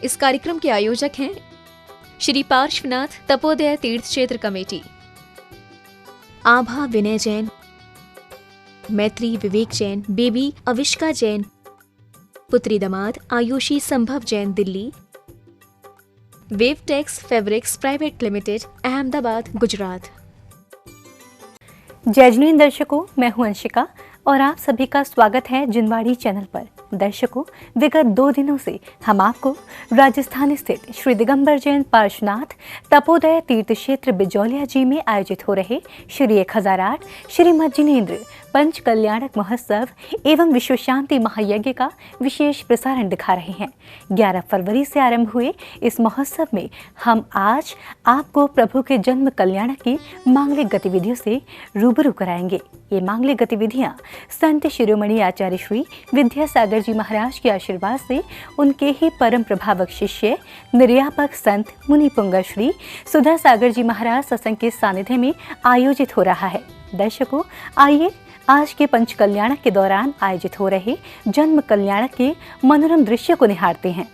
इस कार्यक्रम के आयोजक हैं श्री पार्श्वनाथ तपोदय तीर्थ क्षेत्र कमेटी। आभा विनय जैन, मैत्री विवेक जैन, बेबी अविष्का जैन, पुत्री दामाद Ayushi Sambhav Jain Delhi, Wavetex fabrics private limited Ahmedabad Gujarat. जय जिनेंद्र दर्शकों, मैं हूं अंशिका और आप सभी का स्वागत है जिनवाड़ी चैनल पर। दर्शकों, विगत 2 दिनों से हम आपको राजस्थान स्थित श्री दिगंबर जैन पार्श्वनाथ तपोदय तीर्थ क्षेत्र बिजौलिया जी में आयोजित हो रहे श्री 1008 श्रीमद जिनेंद्र पंच कल्याणक महोत्सव एवं विश्व शांति महायज्ञ का विशेष प्रसारण दिखा रहे हैं। 11 फरवरी से आरंभ हुए इस महोत्सव में हम आज आपको प्रभु के जन्म कल्याणक की मांगलिक गतिविधियों से रूबरू कराएंगे। ये मांगलिक गतिविधियां संत शिरोमणि आचार्य श्री विद्यासागर जी महाराज के आशीर्वाद से उनके ही परम प्रभावक शिष्य निर्यापक संत मुनि पुंगा श्री सुधा सागर जी महाराज सत्संग के सानिध्य में आयोजित हो रहा है। दर्शकों, आइए आज के पंच कल्याणक के दौरान आयोजित हो रहे जन्म कल्याणक के मनोरम दृश्य को निहारते हैं।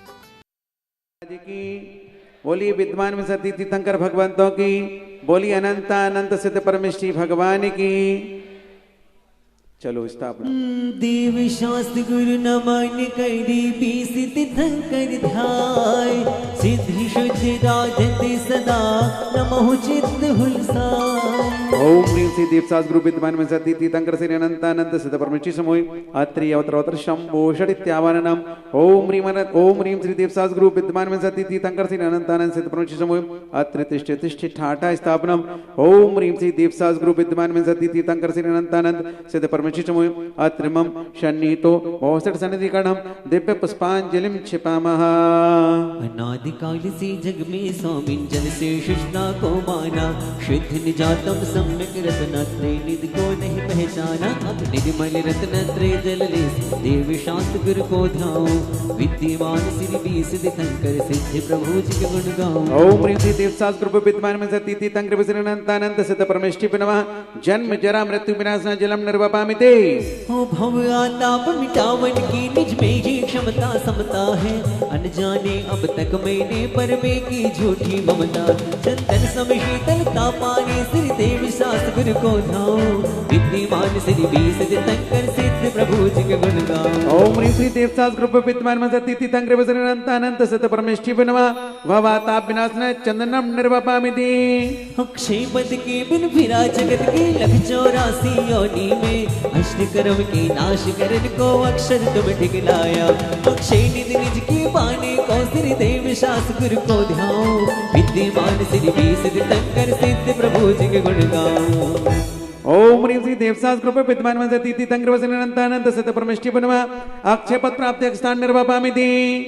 बोली विद्वान में सती तीर्थंकर भगवंतों की, बोली अनंत अनंत सिद्ध परमेष्ठी भगवान की। चलो स्थापना। देव शास्त्र गुरु नमन करी बीस तीर्थंकर ध्याय, सिद्धि शुद्धि राजते सदा नमो चित्त हुलसाय। ओम ह्रीं श्री देवसास गुरु विद्वान में सती तीर्थंकर श्री अनंत अनंत सिद्ध परमेष्ठी समूह अत्रि अवतर शंभो षडित्यावननम। ओम ह्रीं श्री देवसास गुरु विद्वान में सती तीर्थंकर श्री अनंत अनंत सिद्ध परमेष्ठी समूह अत्रि तिष्ठे तिष्ठे ठाठा स्थापनम। ओम ह्रीं श्री देवसास गुरु विद्वान में सती तीर्थंकर श्री अनंत अनंत सिद्ध परमेष्ठी अत्रिमं शन्नीतो बहुसठ सन्निधिकरणं दिव्य पुष्पांजलिं क्षिपामः। अनादिकाल से जग में स्वामिन जल से शुष्णा को माना, शुद्ध निजातम सम्यक रत्नत्रय निधि को नहीं पहचाना। अब निर्मल रत्नत्रय जल ले देव शास्त्र गुरु को ध्याओ, विद्यमान श्री बीस दिखंकर सिद्ध प्रभु जी के गुण गाओ। ओम ह्रीं श्री देवसास गुरु विद्वान में सती तीर्थंकर श्री अनंत अनंत सिद्ध परमेष्ठी नमः। जन्म जरा मृत्यु विनाशना जलम निर्वपामि ते। हो भव आताप मिटावन की निज में ही क्षमता समता है, अनजाने अब तक मैंने पर में की झूठी ममता। चंदन सम शीतलता पाने श्री देव शास्त्र गुरु को ध्याओ, विद्यमान श्री बीस तीर्थंकर सिद्ध प्रभु जी के गुण गाओ। ओम ह्रीं श्री देवसास गुरु विद्वान में सती तीर्थंकर श्री अनंत अनंत सिद्ध परमेष्ठी नमः। भवाताप विनाशना चंदनम निर्वपामि ते। अक्षय पद के बिन फिरा जगत के लख 84 योनि में, अष्ट कर्म के नाश करन को अक्षर तुम ठिकलाया। अक्षय निधि निज की पाने को श्री देव शास्त्र गुरु को ध्याओ, विद्यमान श्री बीस तीर्थंकर सिद्ध प्रभु जी के गुण गाओ। ओम ह्रीं श्री देवसास गुरु विद्वान में सती तीर्थंकर श्री अनंत अनंत सिद्ध परमेष्ठी नमः। अक्षय पद प्राप्ति स्थान निर्वपामि ते।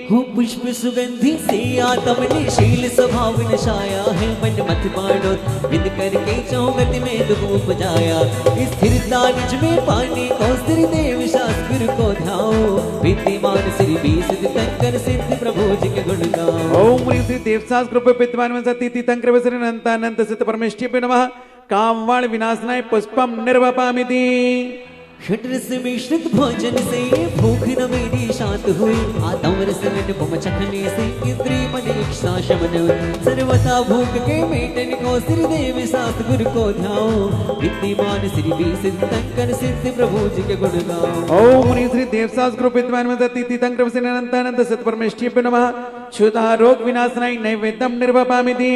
हो पुष्प सुगंधि से आत्म ने शील स्वभाव नशाया है, मन मत मानो विद करके चौगत में दुख उपजाया। स्थिरता निज में पाने को श्री देव शास्त्र गुरु को ध्याओ, विद्यमान श्री बीस तीर्थंकर सिद्ध प्रभु जी के गुण गाओ। ओम ह्रीं श्री देवसास गुरु विद्वान में सती तीर्थंकर श्री अनंत अनंत सिद्ध परमेष्ठी नमः। कामवाण विनाशनाय पुष्पम निर्वपामि ते। षड्रस मिश्रित भोजन से भूख न मेरी शांत हुई, आत्म रस अनुपम चखने से इंद्रिय मन इच्छा शमन। सर्वथा भूख के मेटन को श्री देव शास्त्र गुरु को ध्याओ, विद्यमान श्री बीस तीर्थंकर सिद्ध प्रभु जी के गुण गाओ। ओम ह्रीं श्री देवसास गुरु विद्वान में सती तीर्थंकर श्री अनंत अनंत सिद्ध परमेष्ठी नमः। क्षुधा रोग विनाशनाय नैवेद्यम निर्वपामि ते।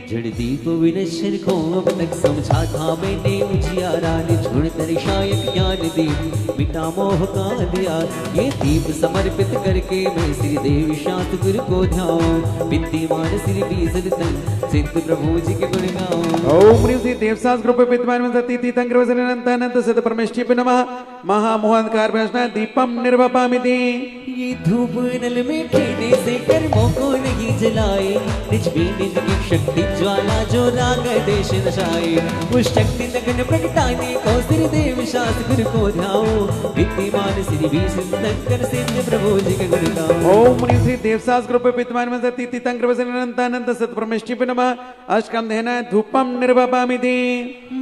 जड़ दीप विनश्वर को अब तक समझा था मैंने, उजियारा निझुड़ दर्शाय ज्ञान दीप मिटा मोह का दिया। ये दीप समर्पित करके मैं श्री देव शास्त्र गुरु को ध्याओ, विद्यमान श्री बीस तीर्थंकर सिद्ध प्रभु जी के गुण गाओ। ओम ह्रीं श्री देवसास गुरु विद्वान में सती तीर्थंकर श्री अनंत अनंत सिद्ध परमेष्ठी नमः। महामोहंकार विनाशनाय दीपम निर्वपामि ते। ये धूप नल में खेने से कर्मों को नहीं जलाए, निज भी निज की शक्ति ज्वाला जो राग देश नशाए। उस शक्ति लगन प्रगटाने को श्री देव शास्त्र गुरु को ध्याओ, विद्यमान श्री बीस तीर्थंकर सिद्ध प्रभु जी के गुण गाओ। ओम ह्रीं श्री देवसास गुरु विद्वान में सती तीर्थंकर श्री अनंत अनंत सिद्ध परमेष्ठी नमः। अष्टकम देना धूपम निर्वपामि ते।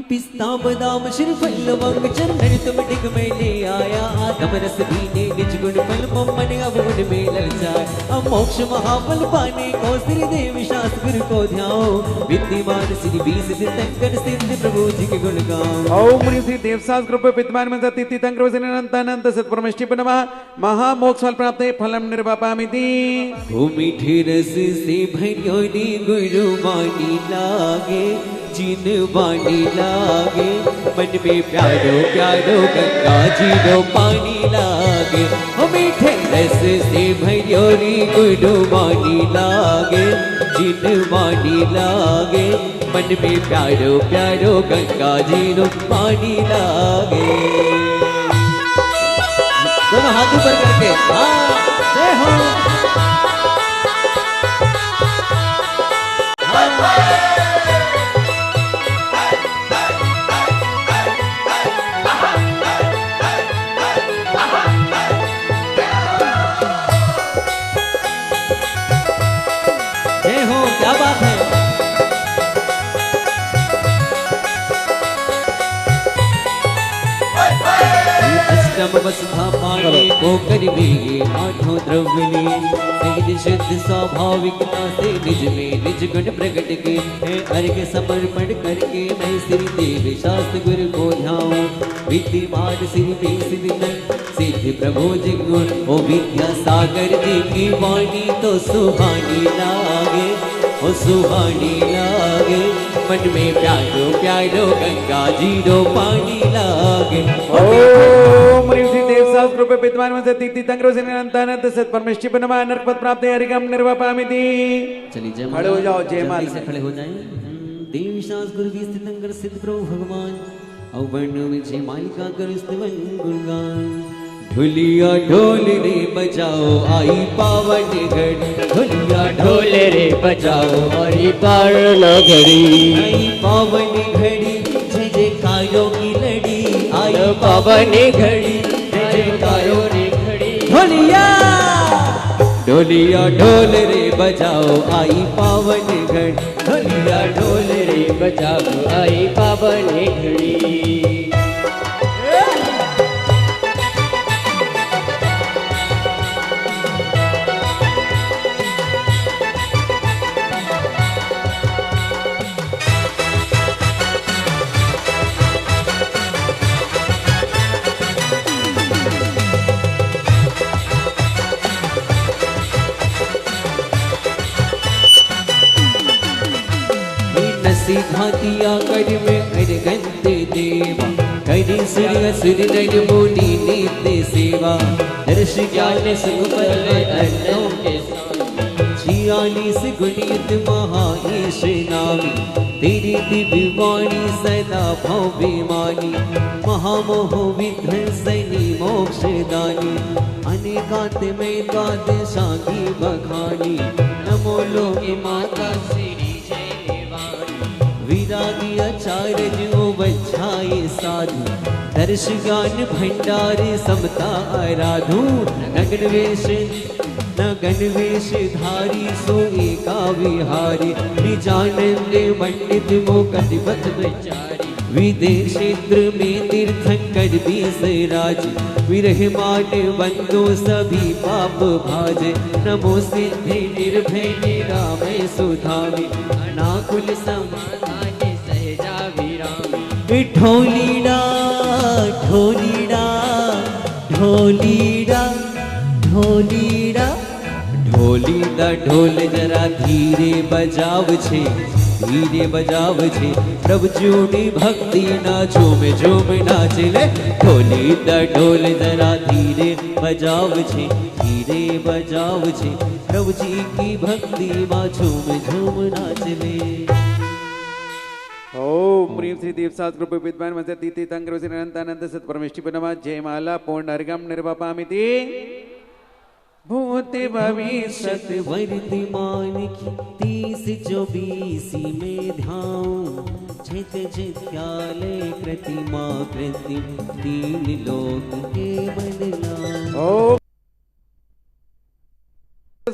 पिस्ता बादाम श्रीफल लवंग चंदन तुम डिग में ले आया, आत्म रस पीने निज गुण फल मम मन अब उनमें लग जाए। अब मोक्ष महाफल पाने को श्री देव शास्त्र गुरु को ध्याओ, विद्यमान श्री बीस तीर्थंकर सिद्ध प्रभु जी के गुण गाओ। ओम ह्रीं श्री देवशास्त्र ग्रुप विद्वान में सती तीर्थंकर अनंत सत्परमेष्टि नमः। महामोक्ष फल प्राप्त फलम निर्वापामिति। ओ मीठे रस से भरियोनी गुरु वाणी लागे, जिन वाणी लागे, मन में प्यारो प्यारो गंगा जी रो पानी लागे। ओ मीठे रस से भरियोनी गुरु वाणी लागे, जिन वाणी लागे, मन में प्यारो प्यारो गंगा जी रो पानी लागे। दोनों हाथ ऊपर करके हाँ जय हो। जय हो, क्या बात है। अष्टम वसुधा पाने को करिबे आठों द्रव्य ले, सहज शुद्ध स्वाभाविकता से निज में निज गुण प्रकट के है। अर्घ्य समर्पण करके मैं श्री देव शास्त्र गुरु को ध्याऊं, विद्यमान श्री में सिद्ध प्रभु जी गुण। ओ विद्या सागर जी की वाणी तो सुहानी लागे, ओ सुहानी लागे, मन में प्यारो प्यारो गंगा जी रो पानी लागे। ओम ह्रीं श्री देवशास्त्र ग्रुप विद्वान में सती तीर्थंकर अनंत सत्परमेष्टि नमः। नरकपद प्राप्त हरिगम निर्वापामिति। चलिए जय खड़े हो जाओ, जय माता से खड़े हो जाएं। देव शास्त्र गुरु तीर्थंकर सिद्ध प्रभु भगवान अवर्ण में जय मालिका कर स्तवन गुणगान। ढोलिया ढोल रे बजाओ आई पावन घड़ी, ढोलिया ढोल रे बजाओ आई पावन घड़ी। आई पावन घड़ी जय जयकारों की लड़ी, आई पावन घड़ी जय जयकारों की घड़ी। ढोलिया ढोलिया ढोल रे बजाओ आई पावन घड़ी, ढोलिया ढोल रे बजाओ आई पावन घड़ी। घातिया कर में कर गंते देवा, करी सूर्य असुर नर मुनि नित्य सेवा। दर्श ज्ञान सुख बल अन्नों के 46 गुणित महाईश नामी, तेरी दिव्य वाणी सदा भव्य मानी। महामोह विध्वंसनी मोक्षदानी, अनेकांत में द्वादशा की बखानी। नमो लोके माता श्री विरागी आचार्य जो बच्छाए साधु, दर्श ज्ञान भंडार समता आराधु। नगन वेश धारी सो एका विहारी, निजानंद पंडित मोकट पथ विचारी। विदेश क्षेत्र में तीर्थंकर बीसराज, विरहमान बंदो सभी पाप भाजे। नमो सिद्धि निर्भय निरामय सुधामी, अनाकुल समाधान सहजा विरामी। ढोलीड़ा ढोलीड़ा ढोलीड़ा ढोलीड़ा ढोलीड़ा ढोल जरा धीरे बजाव छे, धीरे बजाव छे। प्रभु जोड़ी भक्ति ना झूम झूम नाचले। ढोलीड़ा ढोल जरा धीरे बजाव छे, धीरे बजाव छे। प्रभु जी की भक्ति मां झूम झूम नाचले। ओम ह्रीं श्री देवशास्त्र ग्रुप विद्वान में सती तीर्थंकर अनंत सत्परमेष्टि नमः। जय माला पूर्ण अर्घम निर्वापामिति। भूत भविष्य वर्तमान की 30-24 में ध्यान। चित चित्यालय कृतिमा कृति, तीन लोक के बदला।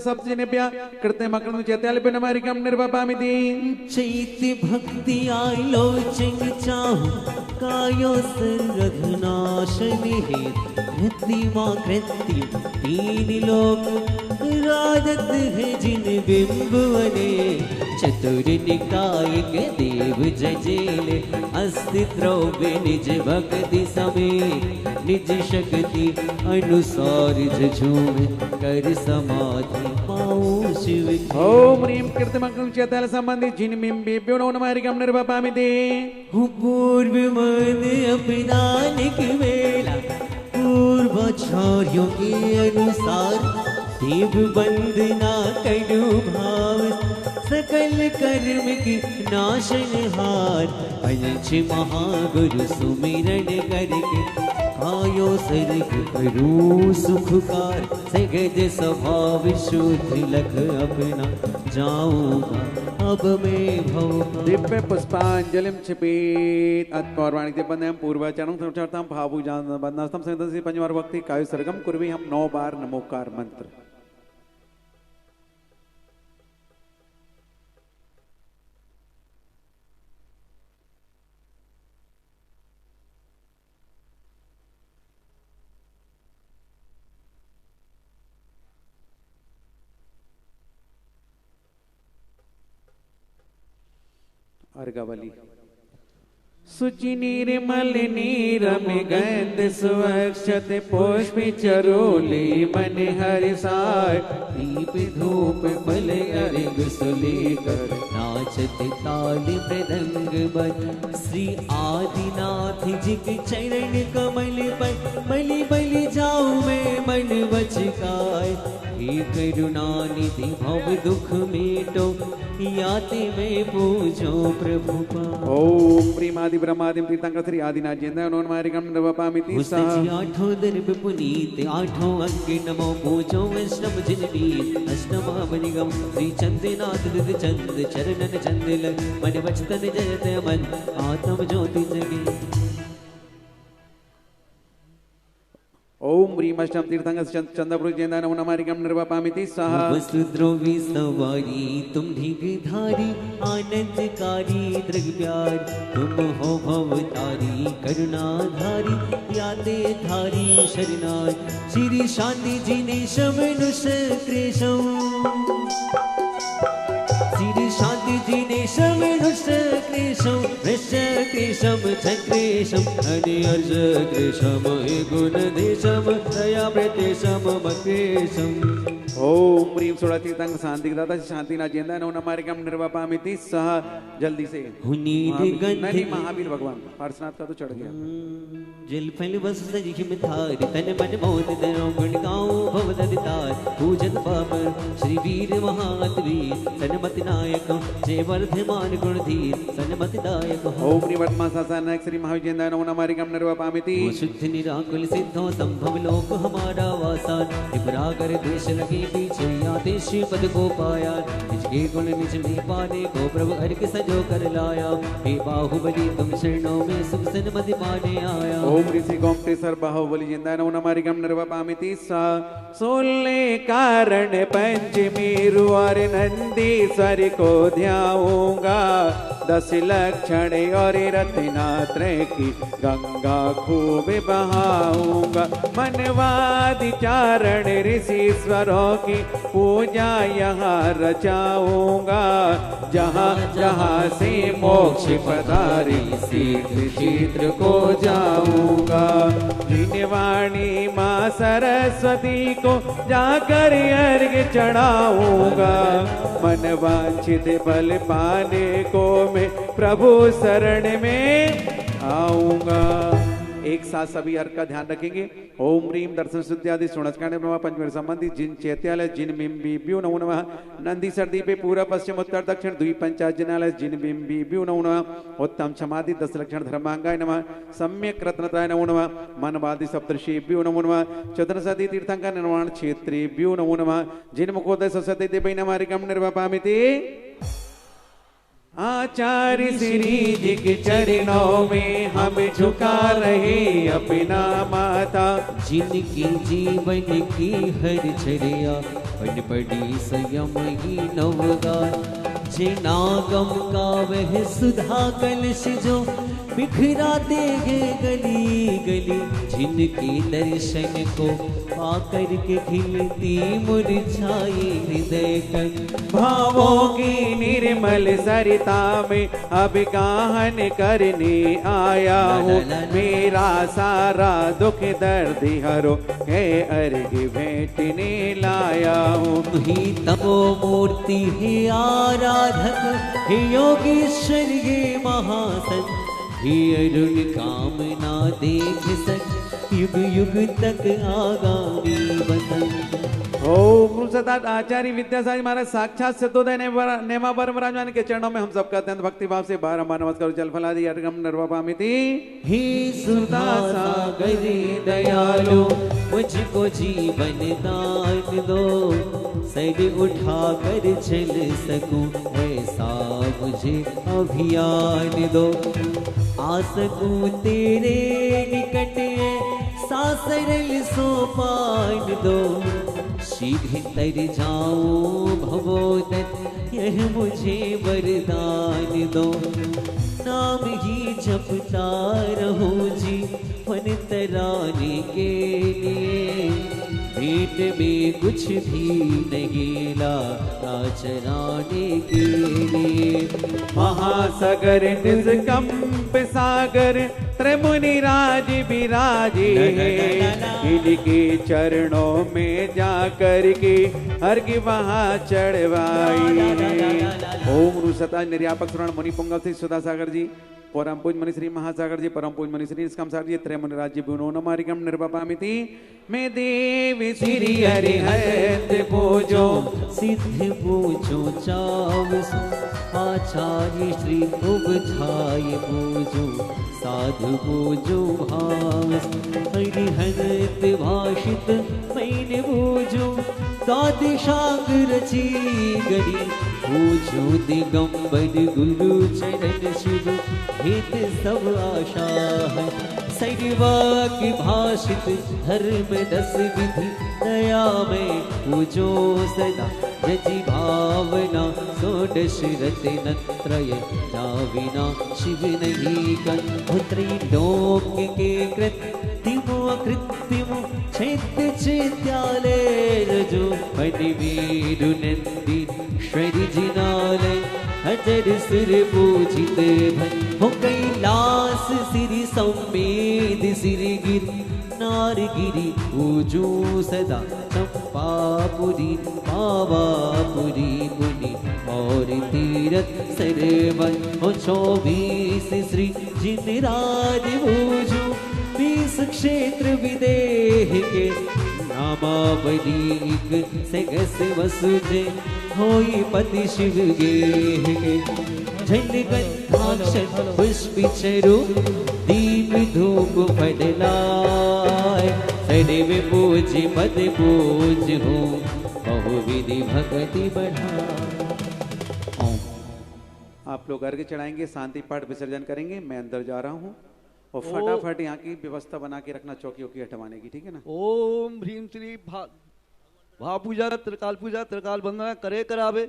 सप्तजनेभ्यः कृत्यमकृतं चैत्यालभ्यो नमारिकं निर्वपामिति चैत्य भक्ति आलोचन चाहु कायो सर्वघ्नाशनि हेत कृत्रिमा कृत्य तीन लोक राजत है जिन बिंबवने चतुर निकाय के देव जजेले अस्तित्व निज भक्ति समेत निज शक्ति अनुसार झूम कर समाधि पाओ शिव ओम ह्रीं कृतमकृतं चैत्याल संबंधी जिन बिंबेभ्यो नमारिकं निर्वपामिति पूर्व मन अपदान की वेला पूर्वाचार्यों के अनुसार देव वंदना करू भाव सकल कर्म की नाशनहार पंच महागुरु सुमिरन करके आयो सर्ग करू सुखकार सगज स्वभाव शुद्ध लख अपना जाऊंगा अब मैं भव दिव्य पुष्पांजलिं क्षिपेत अत्कौरवाणी के बंदे हम पूर्वाचरण समचारताम भावु जान बंदास्तम संतसी पंचवार वक्ति कायु सरगम कुर्वी हम 9 बार नमोकार मंत्र अर्घवली सुचि निर्मल नीरम गंध सुअक्षत पुष्प चरोली मन हरिसाय दीप धूप बल अर्घ सुलेकर नाचत ताल मृदंग बन श्री आदिनाथ जी के चरण कमल पर बलि बलि जाऊं मैं मन बचकाय हे करुणा निधि भव दुख मेटो याते में पूजो प्रभु ओम प्रेमादि ब्रह्मादि तीर्थंकर श्री आदिनाथ जिंदा नोनमारिकम नवपामिति सह आठों दर्भ पुनीत आठों अंग नमो पूजो वैष्णव जिनवीर अष्टम मणिगम श्री चंद्रनाथ दिद चंद चरणन चंदिल मन वचतन जयत मन आत्म ज्योति जगे ओम ह्रीं अष्टम तीर्थंकर चंद्रपुर जिंदा नवनामारिकम निर्वपामिति सह वसुद्रोवी सवारी तुम ढीघधारी आनंदकारी दृग्व्यार तुम हो भवतारी करुणाधारी यादे धारी शरणाय श्री शांति जिने शमनुष कृष्ण श्री शांति जिने शमनुष कृष्ण वृष कृष्ण चक्रेशम हरि अर्ज कृष्ण गुण देशम दया प्रदेशम मकेशम ओम ह्रीं सोड़ा तीर्थंकर शांति दाता शांतिनाथ जिंदा नवनामारिकम निर्वपामिति सह जल्दी से नहीं महावीर भगवान पार्श्वनाथ का तो चढ़ गया जल फल बस सजिम थार तन मन मोद दरो गुण गाऊं भव ददितार पूजन पापर श्री वीर महातवीर सनमति नायक जय वर्धमान गुणधीर सनमति दायक ओम ह्रीं वर्तमान श्री महावीर जिंदा नवनामारिकम निर्वपामिति शुद्ध निराकुल सिद्धो संभव लोक हमारा वासान विपरागर देश लगे पीछे आते श्री पद को पाया निज के गुण निज में पाने को प्रभु हर के सजो कर लाया हे बाहुबली तुम शरणों में सुख सनमति पाने आया ओम ऋषि गोमतेश्वर बाहुबली जिंदा नवनामारिकम निर्वपामिति सह सोले कारण पंचमी रुआर नंदीश्वर को ध्याऊंगा 10 लक्षण और रत्नात्रय की गंगा खूब बहाऊंगा मनवादि चारण ऋषिश्वरों की पूजा यहाँ रचाऊंगा जहाँ जहाँ से मोक्ष पधारी शीघ्र शीघ्र को जाऊंगा वाणी माँ सरस्वती को जाकर अर्घ चढ़ाऊंगा मन वांछित फल पाने को मैं प्रभु शरण में आऊंगा। एक साथ सभी अर्घ का ध्यान रखेंगे। ओम ह्रीं दर्शन शुद्ध्यादि सुणस्कांड नमः पंचमेर संबंधी जिन चैत्यालय जिन बिंबीभ्यो नमो नमः नंदी सर्दीपे पूर्व पश्चिम उत्तर दक्षिण द्वीप पंचायतनालय जिन बिंबीभ्यो नमो नमः उत्तम समाधि 10 लक्षण धर्मांगाय नमः सम्यक रत्नत्राय नमो नमः मनवादि सप्तर्षिभ्यो नमो नमः चतुर्सदी तीर्थंकर निर्माण क्षेत्रेभ्यो नमो नमः जिन मुखोदय सरस्वती देवी नमारिकम निर्वपामिति आचार्य श्री जी के चरणों में हम झुका रहे अपना माथा। जिनके जीवन की हर झरिया बन पड़ी संयम ही नवगान। जिनागम का वह सुधा कलश जो बिखरा देगे गली गली। जिनके दर्शन को पाकर के खिलती मुरझाई हृदय कण। भावों की निर्मल सरिता में अब गाहन करने आया हूँ। मेरा सारा दुख दर्द हरो है अर्घ भेंटने लाया हूँ। ही तपो मूर्ति है आराधक हे योगेश्वर ये महासन। हे अरुण कामना देख सक युग युग तक आगामी वतन। ओम सदा आचार्य विद्यासागर महाराज साक्षात सतोदय नेमा परमराजमान के चरणों में हम सबका अत्यंत भक्ति भाव से बारंबार नमस्कार जल फलादि अर्घम निर्वापामिति। हे सुधा सागर दयालो मुझको जीवन दान दो। सर उठा कर चल सकूं ऐसा मुझे अभियान दो। आ सकूं तेरे निकट सा सरल सोपान दो। सीधे तर जाऊं भवोदत यह मुझे वरदान दो। नाम ही जपता रहूं जी मन तराने के लिए। भेंट में कुछ भी नहीं लाता चराने के लिए। महासागर निष्कंप सागर त्रिमुनि राज विराजे। इनके चरणों में जाकर के अर्घ वहाँ चढ़वाई। ओम सता निर्यापक श्रवण मुनि पुंगव से सुधा सागर जी, परम पूज मणि श्री महासागर जी, परम पूज मणि श्री निष्कम सागर जी, त्रैमुनि राज्य विनो नमारिकम निर्वापामिति। मैं देव श्री हरिहत पूजो सिद्ध पूजो चावसो। आचार्य श्री उपझाय पूजो साधु पूजो भावस। हरिहत भाषित मैंने पूजो दादिशांग रची गरी। पूजो दिगंबर गुरु चरण शिव हित सब आशा है। सैवा की भाषित धर्म 10 विधि दया में पूजो सदा। यजि भावना षोडश रत्न त्रय जाविना शिव नहीं कन। त्रैलोक के कृत्रिमो अकृत्रिमो चैत्य चैत्यालय रजो बलिवीरु नंदी श्वरी जिनालय। अजर सिर पूजित भन हो कैलास सिरि संवेद सिरि गिर। नारगिरी पूजो सदा चंपापुरी पावापुरी मुनि और तीरथ सरवन हो। 24 श्री जिनराज पूजो 20 क्षेत्र विदेह के। नामावली सगस वसुजे होई पति शिव गे। झंड गंधाक्षर पुष्प चरु दीप धूप फडलाय। सदैव पूज पद पूज हो बहुविधि भक्ति बढ़ा। आप लोग अर्घ्य चढ़ाएंगे, शांति पाठ विसर्जन करेंगे। मैं अंदर जा रहा हूँ और फटाफट यहाँ की व्यवस्था बना के रखना, चौकी वौकी हटवाने की, ठीक है ना। ओम ह्रीम श्री भा पूजा त्रिकाल वंदना करे करावे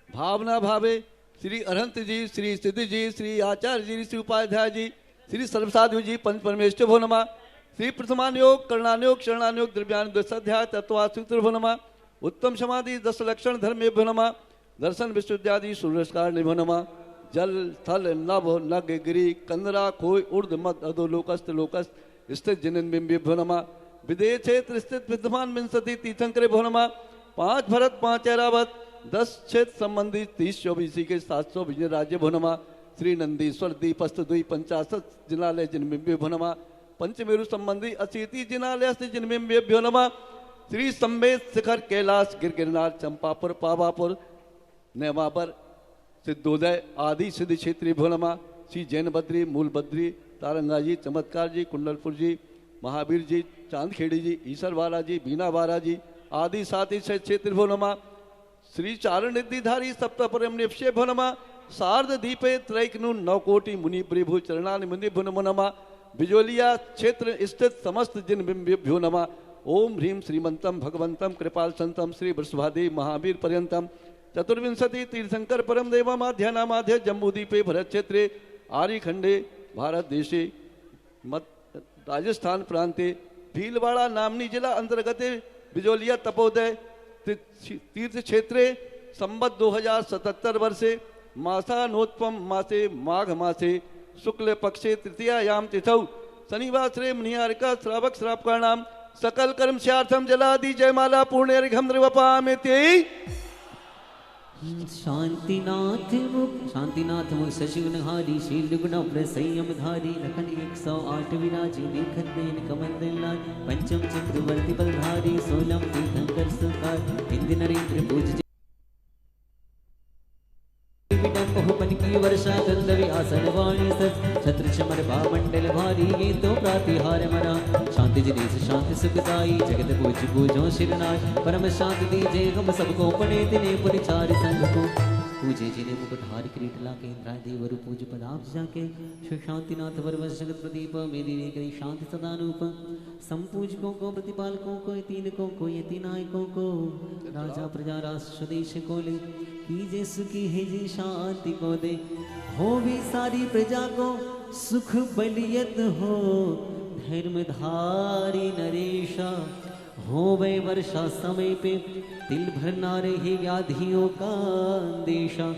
भावना भावे। श्री अरहंत जी, श्री सिद्धि जी, श्री आचार्य जी, श्री उपाध्याय जी, श्री सर्वसाधु जी, पंच परमेश्वर भो नमः। श्री प्रथमान योग कर्णानयोग शरणानयोग द्रव्यान दशाध्याय तत्वासूत्र भो नमः। उत्तम समाधि 10 लक्षण धर्मे भो नमः। दर्शन विशुद्ध्यादि सूर्यस्कार निभो नमः। जल थल नभ नग गिरी कंदरा खोय उर्द मद अधो लोकस्त लोकस्त स्थित जिनन बिंबे भो नमः। विदेह क्षेत्र स्थित विद्यमान विंसति तीर्थंकरे भो नमः। 5 भरत 5 ऐरावत 10 क्षेत्र संबंधी 30-24 के 700 विजय राज्य भो नमः। श्री नंदीश्वर दीपस्थ द्वी 50 जिनालय जिनबिंबे भो नमः। पंचमेरु संबंधी 80 जिनालय जिनबिंबे भो नमः। श्री संवेद शिखर कैलाश गिरगिरनार चंपापुर पावापुर नेवाबर सिद्धोदय आदि सिद्ध क्षेत्रीय भो नमः। श्री जैन बद्री मूल बद्री तारंगा जी चमत्कार जी कुंडलपुर जी महावीर जी चांदखेड़ी जी ईसरवाला जी बीनावाला जी आदि साथी क्षेत्र भो नमः। श्री चारण निधिधारी सप्तपरम निपशे भो नमः। सार्ध दीपे त्रैकनु 9 कोटि मुनि प्रभु चरणानि मुनि भुन मुनमा बिजोलिया क्षेत्र स्थित समस्त जिन बिंबिभ्यो नमा। ओम ह्रीम श्रीमंतम भगवंतम कृपाल संतम श्री वृषभादेव महावीर पर्यंतम चतुर्विंशति तीर्थंकर परम देवमाध्य नामाध्य जम्बूदीपे भरत क्षेत्रे आर्यखंडे भारत देशे राजस्थान प्रांते भीलवाड़ा नामनी जिला अंतर्गत बिजोलिया तपोदय तीर्थ क्षेत्रे संवत 2077 वर्षे मासानोत्पम मासे माघ मासे शुक्ल पक्षे तृतीयायाम तिथौ शनिवासरे मनिहारिका श्रावक श्रावकाणाम सकल कर्म स्यार्थम जलादि जयमाला पूर्णर्घम द्रवपामेति। शांतिनाथ मुख शशिवनहारी शील गुण संयम धारी लखन 108 विराजी देखत नयन कमल लाल पंचम चक्रवर्ती बलधारी 16 तीर्थंकर सुखार इंद्र नरेंद्र पूज पन की वर्षा गंधर्व आसन वाणी छत्र चमर भामंडल भारी ये तो प्रातिहार मरा शांति जिनेश शांति सुखदाई जगत पूज पूजो शिरनाय परम शांति दीजे हम सबको पड़े दिने परिचार संग को पूजे जिने मुकुटहार किरीट लाके इंद्राय देवर पूज पदाब्ज जाके श्री शांतिनाथ वरवश जगत प्रदीप मेरी रे करी शांति सदानुप संपूजकों को प्रतिपालकों को तीनकों को यतिनायकों को राजा प्रजा राष्ट्र देश को ले कीजे सुखी है जी शांति को दे हो भी सारी प्रजा को सुख बलियत हो धर्मधारी नरेशा हो वे वर्षा समय पे तिल भरना रहे व्याधियों का अंदेशा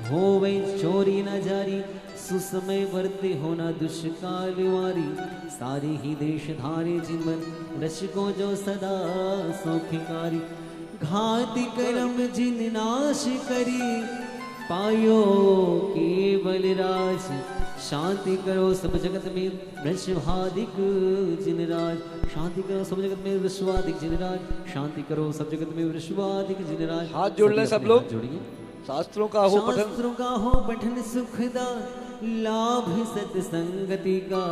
हो वे चोरी न जारी सुसमय वर्ते होना दुष्काल वारी सारे ही देश धारे जिनमन रशकों जो सदा सौखिकारी घाति कर्म जिन नाश करी पायो केवल राज शांति करो सब जगत में वृषभादिक जिन राज शांति करो सब जगत में वृषभादिक जिन राज शांति करो सब जगत में वृषभादिक जिन राज। हाथ जोड़ लें सब लोग। जोड़िए। शास्त्रों का हो पठन शास्त्रों का हो पठन सुखदा लाभ सत्संगति का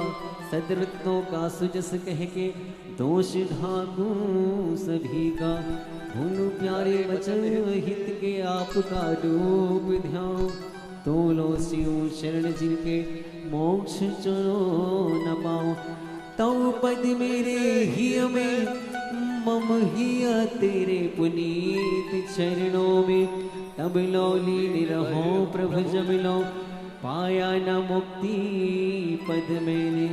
सदवृत्तों का सुजस कह के दोष ढाकू सभी का भूलू प्यारे वचन हित के आपका डूब ध्यान तोलो शिव शरण जिनके मोक्ष चलो न पाओ तौ पद मेरे ही में मम हिया तेरे पुनीत चरणों में तब लो लीन रहो प्रभु जब लो पाया न मुक्ति पद मैंने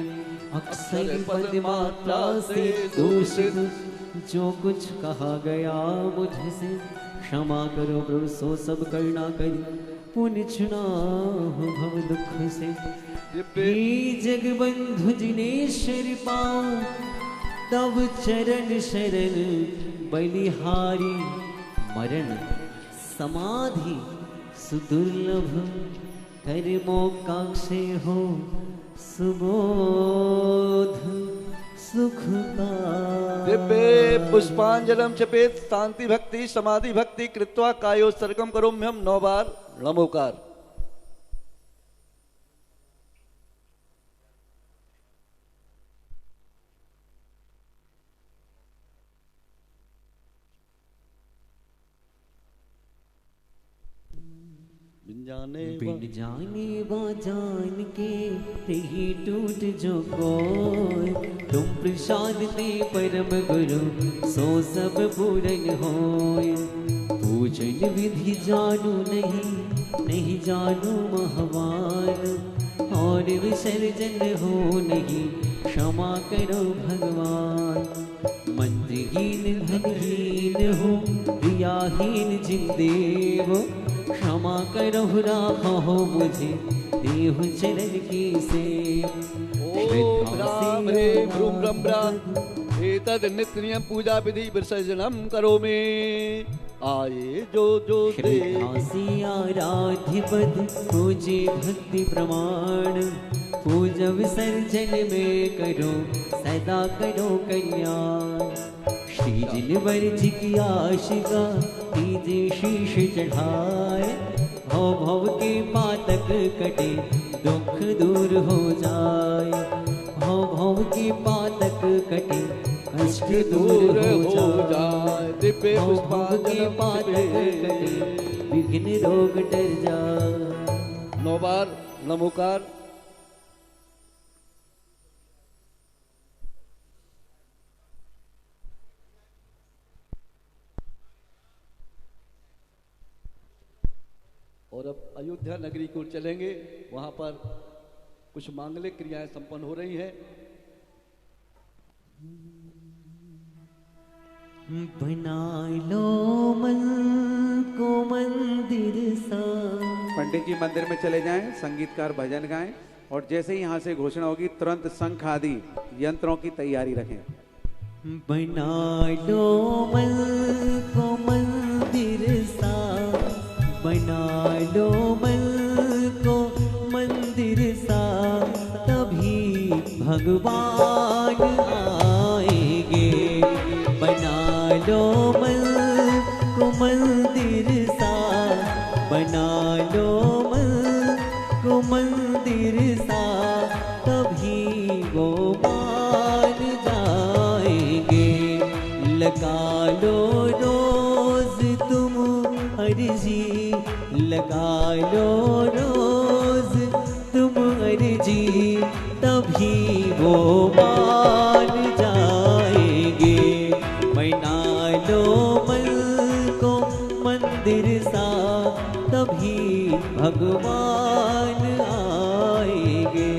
अक्सर पद मात्रा से दूषित जो कुछ कहा गया मुझसे क्षमा करो प्रभु सो सब करना करी पुण्य चुना हो भव दुख से जगबंधु जिनेश्वर पाओ तब चरण शरण बलिहारी मरण समाधि सुदुर्लभ कर मोक्षे हो सुबोध सुख का। दिव्य पुष्पांजलम चपेत शांति भक्ति समाधि भक्ति कृत्वा कायोत्सर्गम करोम्यहम 9 बार नमोकार। बिन जाने जान के तेहि टूट जो कोय तुम प्रसाद दे परम गुरु सो सब पूरन होय पूजन विधि जानू नहीं जानू महवान और विसर्जन हो नहीं क्षमा करो भगवान मंत्रहीन धनहीन हो क्रियाहीन जिन देव क्षमा करो राहो मुझे देहु चरण की से ओम राम रे भ्रूम ब्रह्मरा एतद नित्य नियम पूजा विधि विसर्जनम करोमि आये जो श्रद्धासी आराध्य पद पूजे भक्ति प्रमाण पूजा विसर्जन में करो सदा करो कल्याण श्री जिनवर जी की आशिका कीजे शीश चढ़ाए भव भव के पातक कटे दुख दूर हो जाए भव भव के पातक कटे कष्ट दूर हो जाए दिव्य भव भव के पातक कटे विघ्न रोग डर जाए। 9 बार नमोकार। और अब अयोध्या नगरी को चलेंगे, वहां पर कुछ मांगलिक क्रियाएं संपन्न हो रही हैं। बना लो मन को मंदिर सा। पंडित जी मंदिर में चले जाएं, संगीतकार भजन गाएं और जैसे ही यहाँ से घोषणा होगी तुरंत शंख आदि यंत्रों की तैयारी रखें। बना लो मन को मंदिर सा, बना लो मन को मंदिर सा, तभी भगवान आएंगे। बना लो मन को मंदिर सा, बना लो मन को मंदिर सा, तभी वो मान जाएंगे। लगा लो रोज तुम अर्जी, लगा लो रोज तुम अर्जी, तभी वो मान जाएंगे। बना लो मन को मंदिर सा, तभी भगवान आएंगे।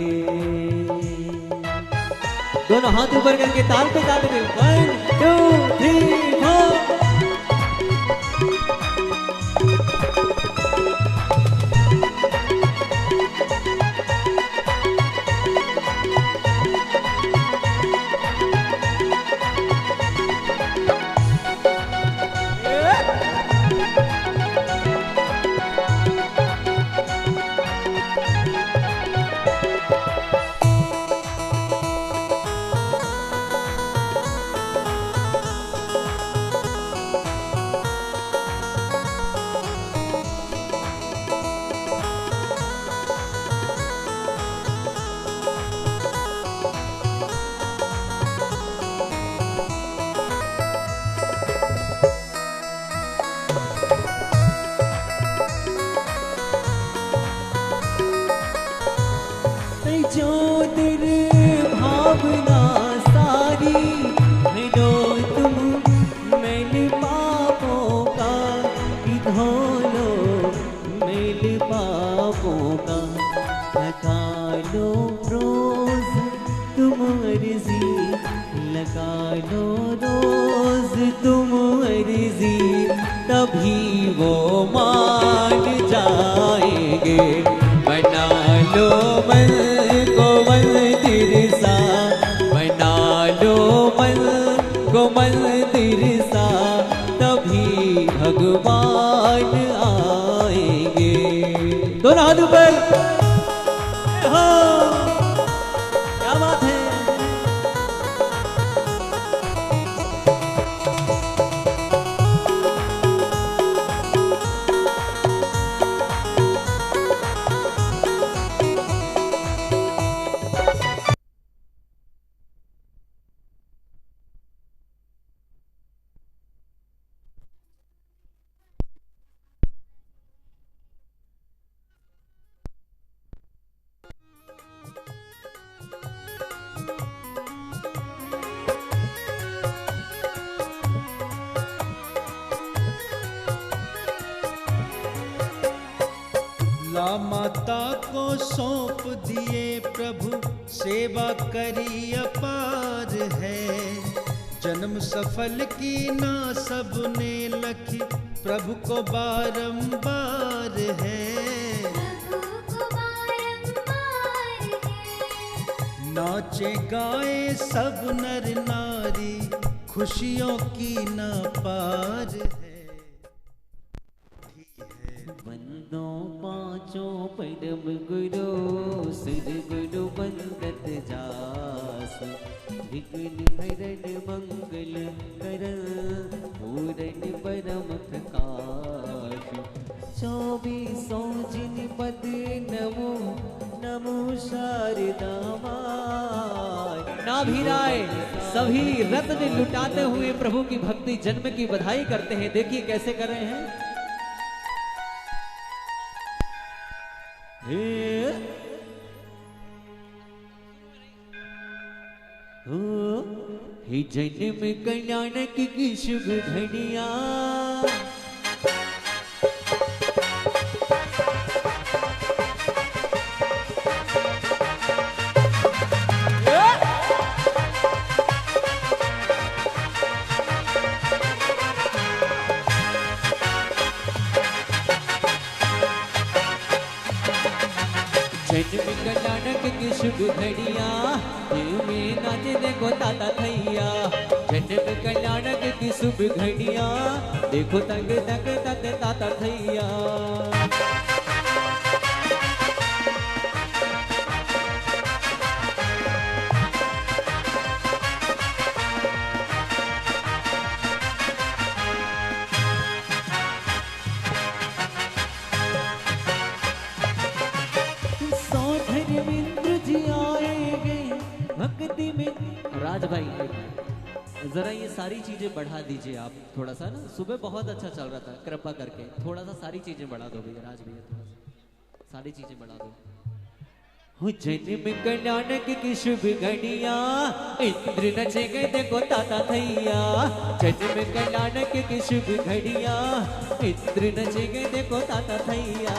दोनों हाथ ऊपर करके ताल पे ताल में 1 2 3 4। तभी वो मान जाएंगे। बना लो मन को मंदिर सा, बना लो मन को मंदिर सा, तभी भगवान आएंगे। दोनों हाथ ऊपर, क्या बात है। माता को सौंप दिए प्रभु, सेवा करी अपार है। जन्म सफल की ना सबने लखी, प्रभु को बारंबार है। नाचे गाए सब नर नारी, खुशियों की ना पार है। वंदो पांचों परम गुरु, सिर गुरु वंदत जास। विघ्न हरण मंगल करन, पूरन परम प्रकाश। 24 जिन पद नमो नमो शारदा माय। नाभिराय सभी रत्न लुटाते हुए प्रभु की भक्ति जन्म की बधाई करते हैं। देखिए कैसे कर रहे हैं। हे जन्म कल्याणक की शुभ घड़िया जन्म कल्याणक की शुभ घड़िया दिल में नाचे देखो ताता थैया जन्म कल्याणक की शुभ घड़िया देखो तंग तंग तंग ताता थैया भक्ति में राज भाई जरा ये सारी चीजें बढ़ा दीजिए आप थोड़ा सा ना सुबह बहुत अच्छा चल रहा था कृपा करके थोड़ा सा सारी चीजें बढ़ा दो भैया राज भैया थोड़ा सा सारी चीजें बढ़ा दो हो जन्म कल्याणक की शुभ घड़िया इंद्र नचे गए देखो ताता थैया जन्म कल्याणक की शुभ घड़िया इंद्र नचे गए देखो ताता थैया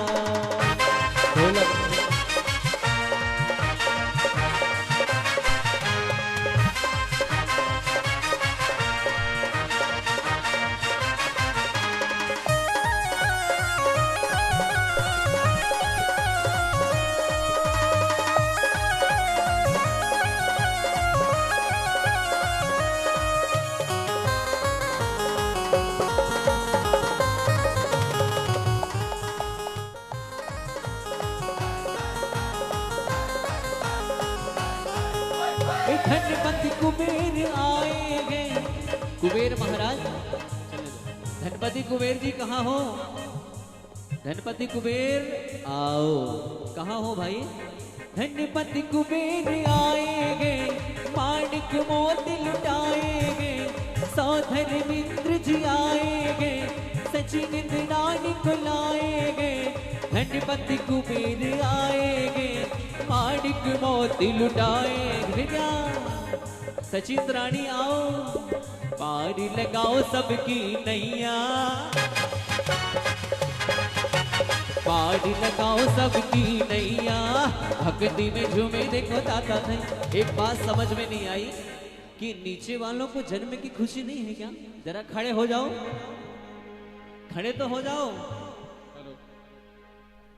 धनपति कुबेर आएंगे कुबेर महाराज धनपति कुबेर जी कहाँ हो धनपति कुबेर आओ कहाँ हो भाई धनपति कुबेर आएंगे माणिक मोती लुटाएंगे सौधर मित्र जी आएंगे सचिन रानी को लाएंगे धनपति कुबेर आएंगे माणिक मोती लुटाएंगे सचिन रानी आओ पारी लगाओ सबकी नैया पारी लगाओ सबकी नैया भक्ति में झूमे देखो ताता नहीं एक बात समझ में नहीं आई कि नीचे वालों को जन्म की खुशी नहीं है क्या जरा खड़े हो जाओ खड़े तो हो जाओ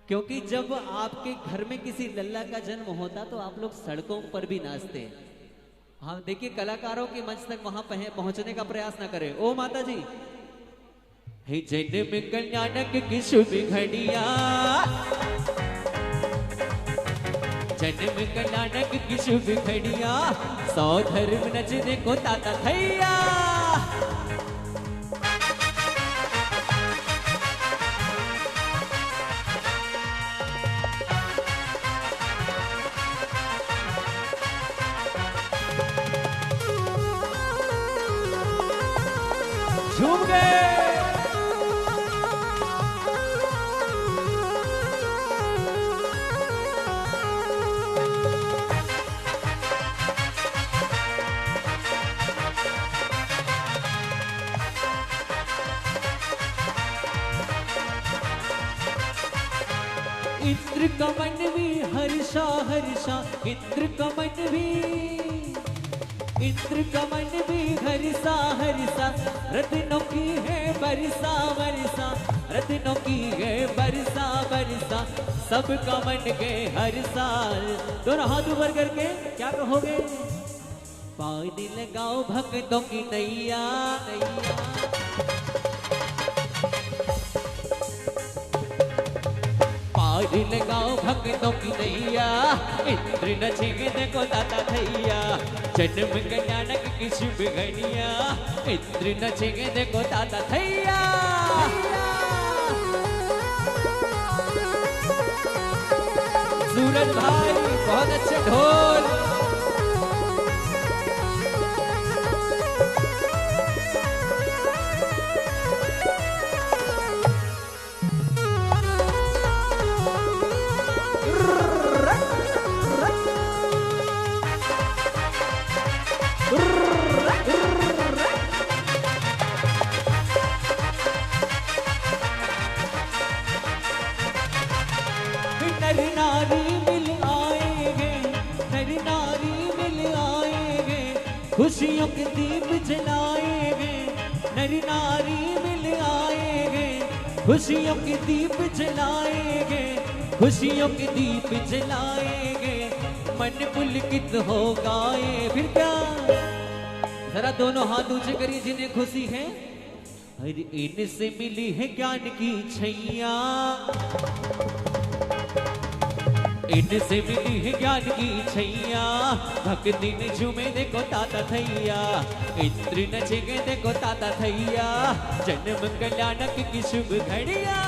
क्योंकि जब आपके घर में किसी लल्ला का जन्म होता तो आप लोग सड़कों पर भी नाचते हैं हाँ देखिए कलाकारों के मंच तक वहां पहुंचने का प्रयास ना करें ओ माता जी हे जन्म कल्याणक की शुभ घड़िया जन्म कल्याणक की शुभ घड़िया सौ धर्म नचने को ताता थैया झूम गए इंद्र कमन भी हर्षा हर्षा इंद्र कमन भी इंद्र कमन भी हर्षा हर्षा रत्नों की है बरसा बरसा रत्नों की है बरसा बरसा सब कमन के हर्षा दोनों हाथ ऊपर करके क्या कहोगे पानी लगाओ भक्तों की नैया नैया पानी लगाओ भक्तों की नैया इंद्र नचेंगे देखो ताता थैया जन्म कल्याणक की शुभ घड़िया इंद्र नचेंगे देखो ताता थैया सूरज भाई बहुत अच्छे ढोल खुशियों के दीप जलाएंगे, नर नारी मिल आएंगे, खुशियों के दीप जलाएंगे, खुशियों के दीप जलाएंगे, मन पुलकित हो गाए। फिर क्या, जरा दोनों हाथ ऊंचे करिए जिन्हें खुशी है। अरे इनसे मिली है ज्ञान की छैया, इनसे मिली है ज्ञान की छैया, भक्ति ने झूमे देखो ताता थैया, इंद्र नचेंगे देखो ताता थैया, जन्म कल्याणक की शुभ घड़िया।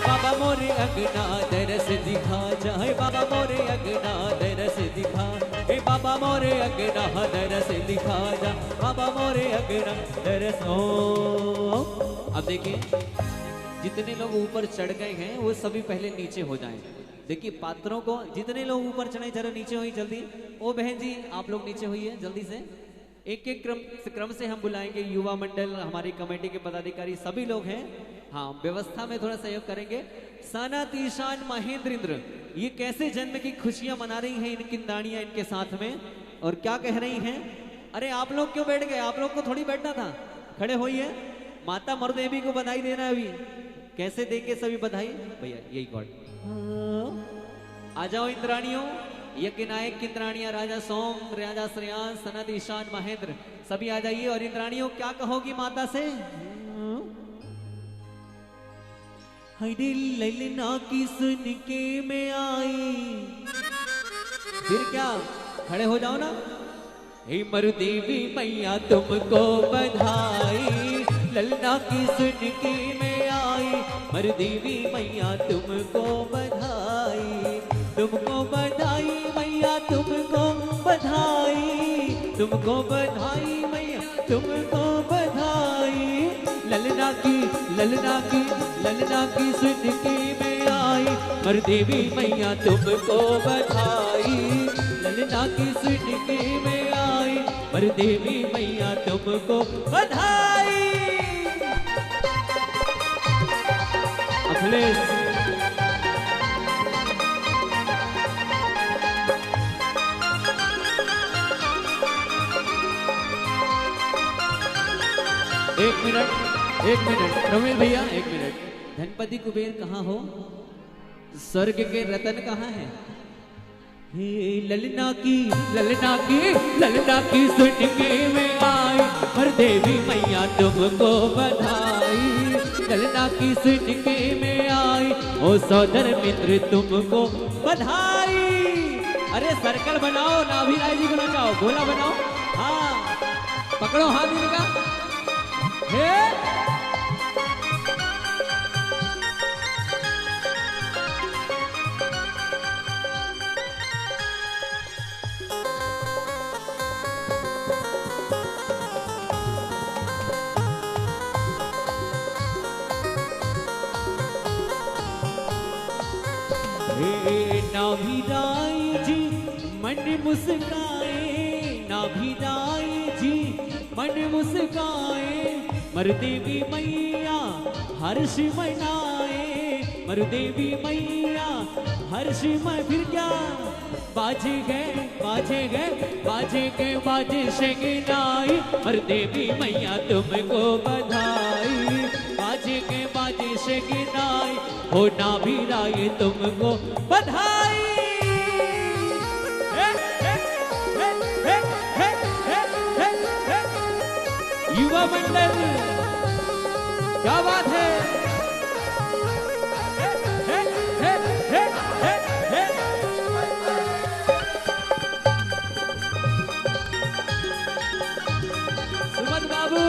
बाबा मोरे अगना दरस दिखा जाए, बाबा मोरे अगना दरस दिखा, हे बाबा मोरे अगना दरस दिखा जा, बाबा मोरे अगना दरस। ओ अब देखिए, जितने लोग ऊपर चढ़ गए हैं वो सभी पहले नीचे हो जाएं। देखिए पात्रों को, जितने लोग ऊपर चढ़े जरा नीचे होइए जल्दी। ओ बहन जी आप लोग नीचे होइए जल्दी से। एक एक क्रम से हम बुलाएंगे, युवा मंडल, हमारी कमेटी के पदाधिकारी सभी लोग हैं। हाँ, व्यवस्था में थोड़ा सहयोग करेंगे। सनत ईशान महेंद्र इंद्र, ये कैसे जन्म की खुशियां मना रही हैं इन किंदाड़ियां इनके साथ में, और क्या कह रही हैं? अरे आप लोग क्यों बैठ गए? आप लोग को थोड़ी बैठना था, खड़े होइए। माता मरुदेवी को बधाई देना। अभी कैसे देंगे सभी बधाई भैया? यही गॉड। आ जाओ इंद्राणियों, यज्ञ नायक की इंद्राणियां, राजा सोम, राजा श्रेयांश, सनत ईशान महेंद्र, सभी आ जाइए। और इंद्राणियों क्या कहोगी माता से? हरे ललना की सुन के मैं आई। फिर क्या, खड़े हो जाओ ना। हे मरुदेवी मैया तुमको बधाई, ललना की सुन के मैं आई, मरुदेवी मैया तुमको बधाई, तुमको बधाई मैया तुमको बधाई, तुमको बधाई मैया तुमको बधाई। ललना की ललना की ललना की सुन के मैं आई, मरुदेवी मैया तुमको बधाई, ललना की सुन के मैं आई, मरुदेवी मैया तुमको बधाई। अखिलेश एक मिनट रमेश भैया, एक मिनट। धनपति कुबेर कहाँ हो? स्वर्ग के रतन कहाँ है? हे ललना की ललना की ललना की सुन के मैं आई, मरुदेवी मैया तुमको बधाई, ललना की सुन के मैं आई, ओ सौदर मित्र तुमको बधाई। अरे सर्कल बनाओ, नाभि राय जी को नचाओ, गोला बनाओ। हाँ पकड़ो हाथ इनका। नाभि राय जी मन मुस्काए, नाभि राय जी मन मुस्काए, मरुदेवी मैया हर्ष मनाए, मरुदेवी मैया हर्ष में। फिर क्या, बाजे गए बाजे गए बाजे गए बाजे से गिनाई, मरुदेवी मैया तुमको बधाई, बाजे गए बाजे से गिनाई, हो नाभि राय तुमको बधाई। युवा मंडल क्या बात है? सुमन बाबू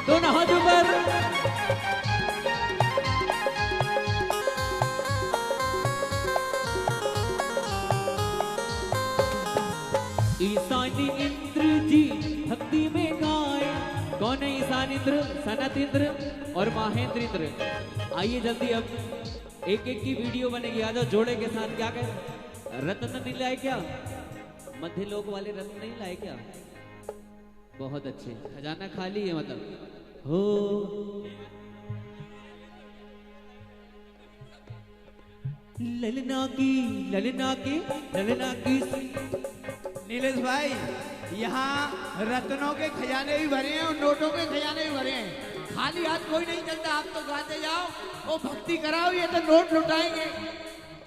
दोनों हाथ ऊपर। ईशानी इंद्र जी भक्ति में गाए, सनानिंद्र, सनतिंद्र और महेंद्रिंद्र। आइए जल्दी, अब एक एक की वीडियो बनेगी। आ जाओ जोड़े के साथ। क्या कह रत्न नहीं लाए क्या? मध्य लोक वाले रत्न नहीं लाए क्या? बहुत अच्छे। खजाना खाली है मतलब। हो ललना की ललना की ललना की। नीलेश भाई, यहाँ रत्नों के खजाने भी भरे हैं और नोटों के खजाने भी भरे हैं। खाली हाथ कोई नहीं चलता। आप तो गाते जाओ और भक्ति कराओ, ये तो नोट लुटाएंगे।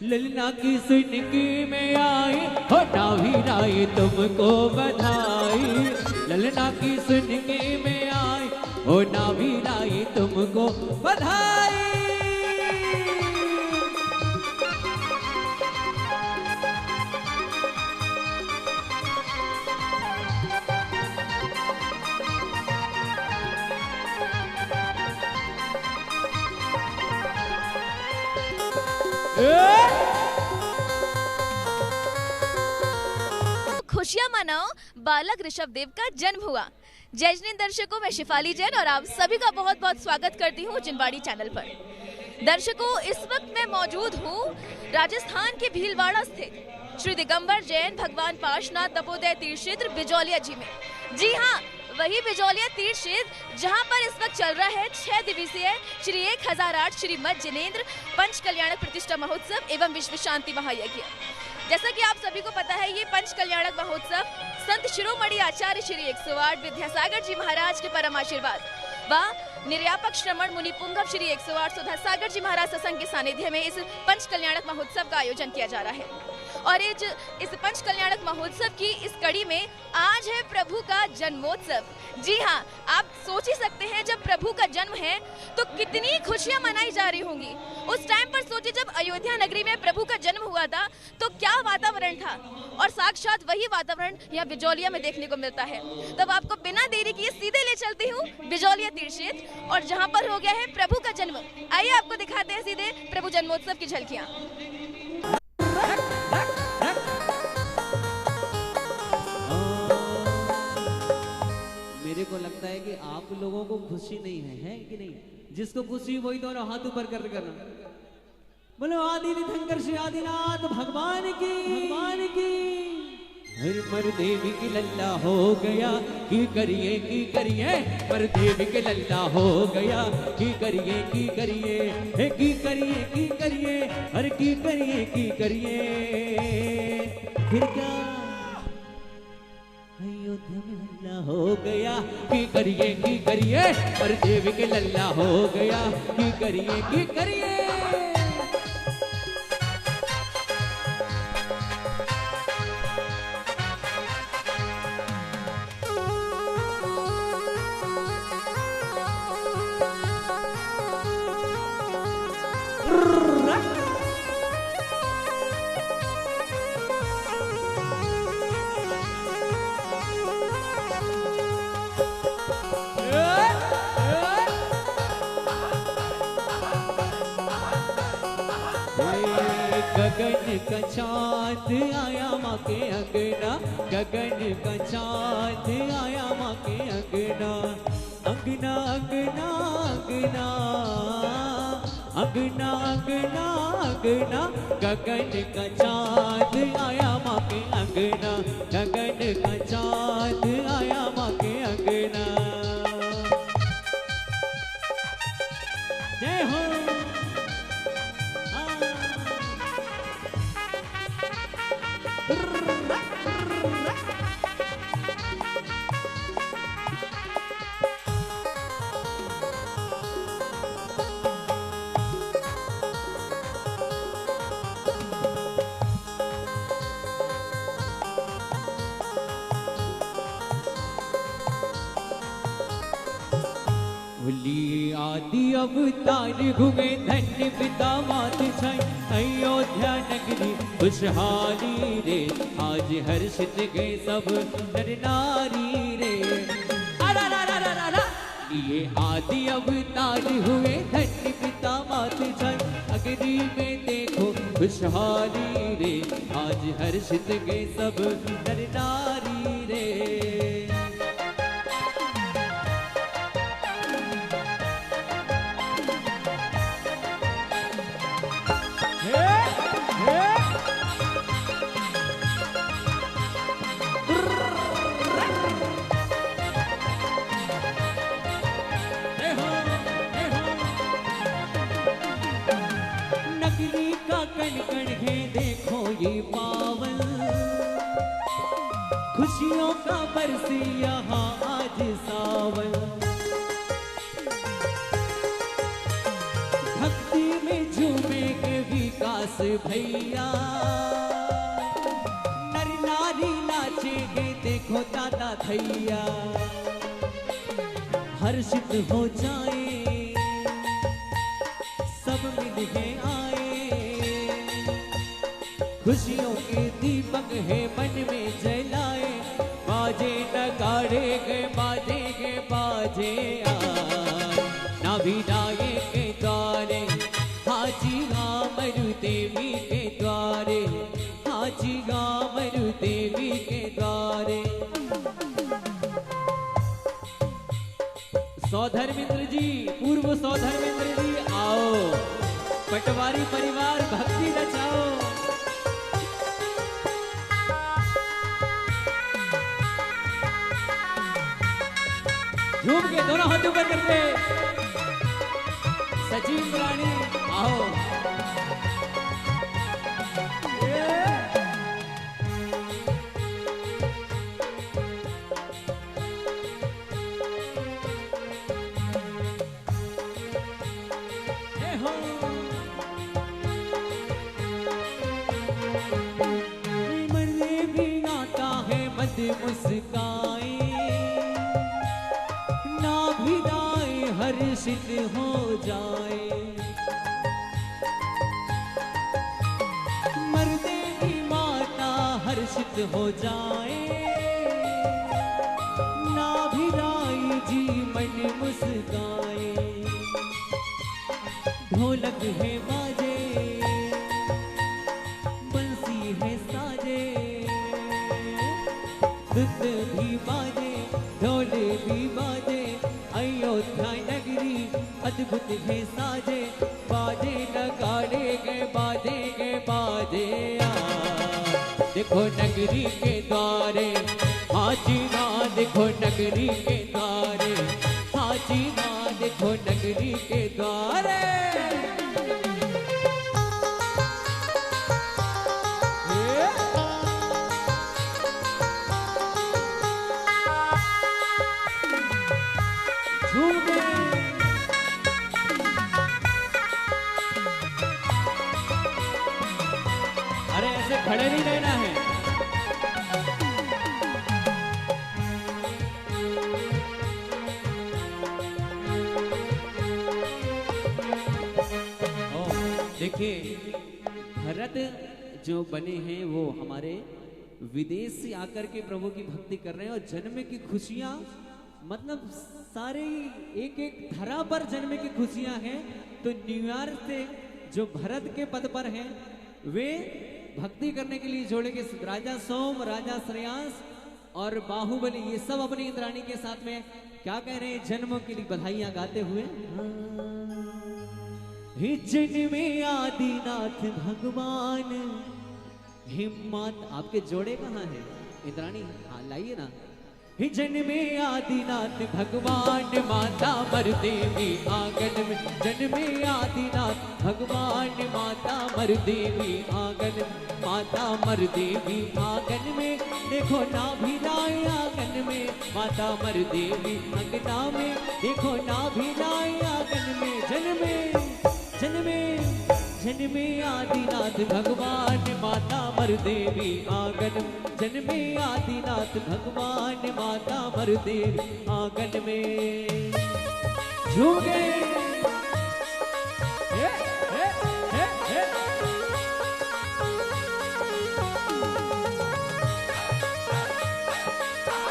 ललना की सुनकी में आए हो नावीराए तुमको बधाई। ललना की सुनकी में आए हो नावीराए तुमको बधाई। खुशियां मनाओ, बालक ऋषभ देव का जन्म हुआ। जय जिन दर्शकों, मैं शिफाली जैन और आप सभी का बहुत बहुत स्वागत करती हूँ जिनवाड़ी चैनल पर। दर्शकों, इस वक्त मैं मौजूद हूँ राजस्थान के भीलवाड़ा स्थित श्री दिगंबर जैन भगवान पार्श्वनाथ तपोदय तीर्थ क्षेत्र बिजौलिया जी में। जी हाँ, वही बिजौलिया तीर्थ क्षेत्र जहाँ पर इस वक्त चल रहा है 6 दिवसीय श्री 1008 श्रीमद जिनेन्द्र पंच कल्याणक प्रतिष्ठा महोत्सव एवं विश्व शांति महायज्ञ। जैसा कि आप सभी को पता है, ये पंच कल्याणक महोत्सव संत शिरोमणि आचार्य श्री 108 विद्यासागर जी महाराज के परम आशीर्वाद व निर्यापक श्रमण मुनि पुंगव श्री 108 सुधा सागर जी महाराज सत्संग के सानिध्य में इस पंच कल्याणक महोत्सव का आयोजन किया जा रहा है। और इस पंच कल्याणक महोत्सव की इस कड़ी में आज है प्रभु का जन्मोत्सव। जी हाँ, आप सोच ही सकते हैं जब प्रभु का जन्म है तो कितनी खुशियां मनाई जा रही होंगी। उस टाइम पर सोचिए, जब अयोध्या नगरी में प्रभु का जन्म हुआ था तो क्या वातावरण था, और साक्षात वही वातावरण यहाँ बिजौलिया में देखने को मिलता है। तब आपको बिना देरी किए सीधे ले चलती हूँ बिजौलिया तीर्थ क्षेत्र, और जहाँ पर हो गया है प्रभु का जन्म। आइए आपको दिखाते हैं सीधे प्रभु जन्मोत्सव की झलकियाँ। मेरे को लगता है कि आप लोगों को खुशी नहीं है कि नहीं? जिसको खुशी वही दोनों हाथ ऊपर कर करना। बोलो आदि तीर्थंकर श्री आदिनाथ भगवान की। हर मर देवी की लल्ला हो गया, की करिए पर देवी के लल्ला हो गया, की करिए हे की करिए हर की करिए फिर क्या अयोध्या में लल्ला हो गया, की करिए पर देवी के लल्ला हो गया, की करिए गगन का चाँद आया माँ के अंगना, गगन का चाँद आया माँ के अंगना, अंगना अंगना अंगना अंगना अंगना अंगना, गगन का चाँद आया माँ के अंगना, गगन का चाँद आया माँ के अंगना। जय हो। आदि अवतार हुए धन्य पिता मात छाई, अयोध्या नगरी खुशहाली रे, आज हर्षित गए सब नर नारी रे। ये आदि अवतार हुए धन्य पिता मात छाई, अग्नि में देखो खुशहाली रे, आज हर्षित गए सब नर नारी रे। बरसी यहाँ आज सावन, भक्ति में झूमेंगे विकास भैया, नर नारी नाचेंगे देखो दादा भैया, हर्षित हो जाए सब मिल के आए, खुशियों के दीपक है मन में जलाए, बाजे नगाड़े गए बाजे गए बाजे नाभिदाए के द्वारे, हाजी गामरु देवी के द्वारे, हाजी गामरु देवी के द्वारे। सौधर्मेंद्र जी, पूर्व सौधर्मेंद्र जी आओ, पटवारी परिवार भक्ति रचाओ। झूम के दोनों हाथ ऊपर करके, सचिव रानी आओ। मरने भी आता है मद मुस्काए, हर्षित हो जाए, मरते की माता हर्षित हो जाए, नाभिराई जी मन मुस्काए, ढोलक है बाजे बंसी है साजे, दुत भी बाजे ढोल भी बाजे, अयोध्या नगरी अद्भुत है साजे, बाजे नगाड़े गए बाजे गए बाजे देखो नगरी के द्वारे, हाजी माँ देखो नगरी के द्वारे, हाजी माँ देखो नगरी के द्वारे। अरे ऐसे खड़े नहीं रहना है। देखिए भरत जो बने हैं वो हमारे विदेश से आकर के प्रभु की भक्ति कर रहे हैं, और जन्म की खुशियां मतलब सारे एक एक धरा पर जन्म की खुशियां हैं। तो न्यूयॉर्क से जो भरत के पद पर हैं वे भक्ति करने के लिए जोड़े के राजा सोम, राजा श्रेयांश और बाहुबली, ये सब अपनी इंद्राणी के साथ में क्या कह रहे हैं, जन्मों के लिए बधाइयां गाते हुए। जन्मे आदिनाथ भगवान, हिम्मत आपके जोड़े कहाँ है इंद्राणी, हाँ लाइए ना। जन्मे आदिनाथ भगवान, माता मर देवी आंगन में, जन्मे आदिनाथ भगवान, माता मर देवी आंगन, माता मर देवी आंगन में, देखो ना भी लाए आंगन में, माता मर देवी अंगना में, देखो ना भी लाए आंगन में, जन्मे जन्मे जन्मे आदिनाथ भगवान, माता मर देवी आंगन, जन्मे आदिनाथ भगवान, माता मर देवी आंगन में। झूम गए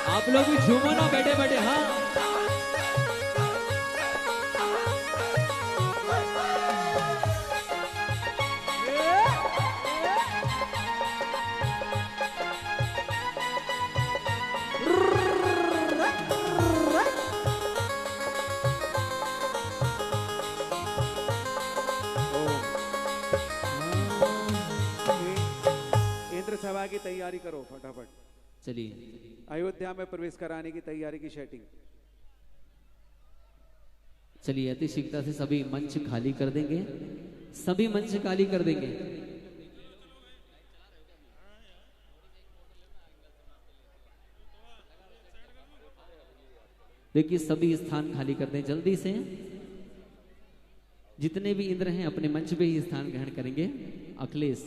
आप लोग भी झूमो ना बैठे बैठे, हाँ सभा की तैयारी करो फटाफट। चलिए अयोध्या में प्रवेश कराने की तैयारी की सेटिंग। चलिए अति शीघ्रता से सभी मंच खाली कर देंगे, सभी मंच खाली कर देंगे। देखिए सभी स्थान खाली कर दें जल्दी से। जितने भी इंद्र हैं अपने मंच पे ही स्थान ग्रहण करेंगे। अखिलेश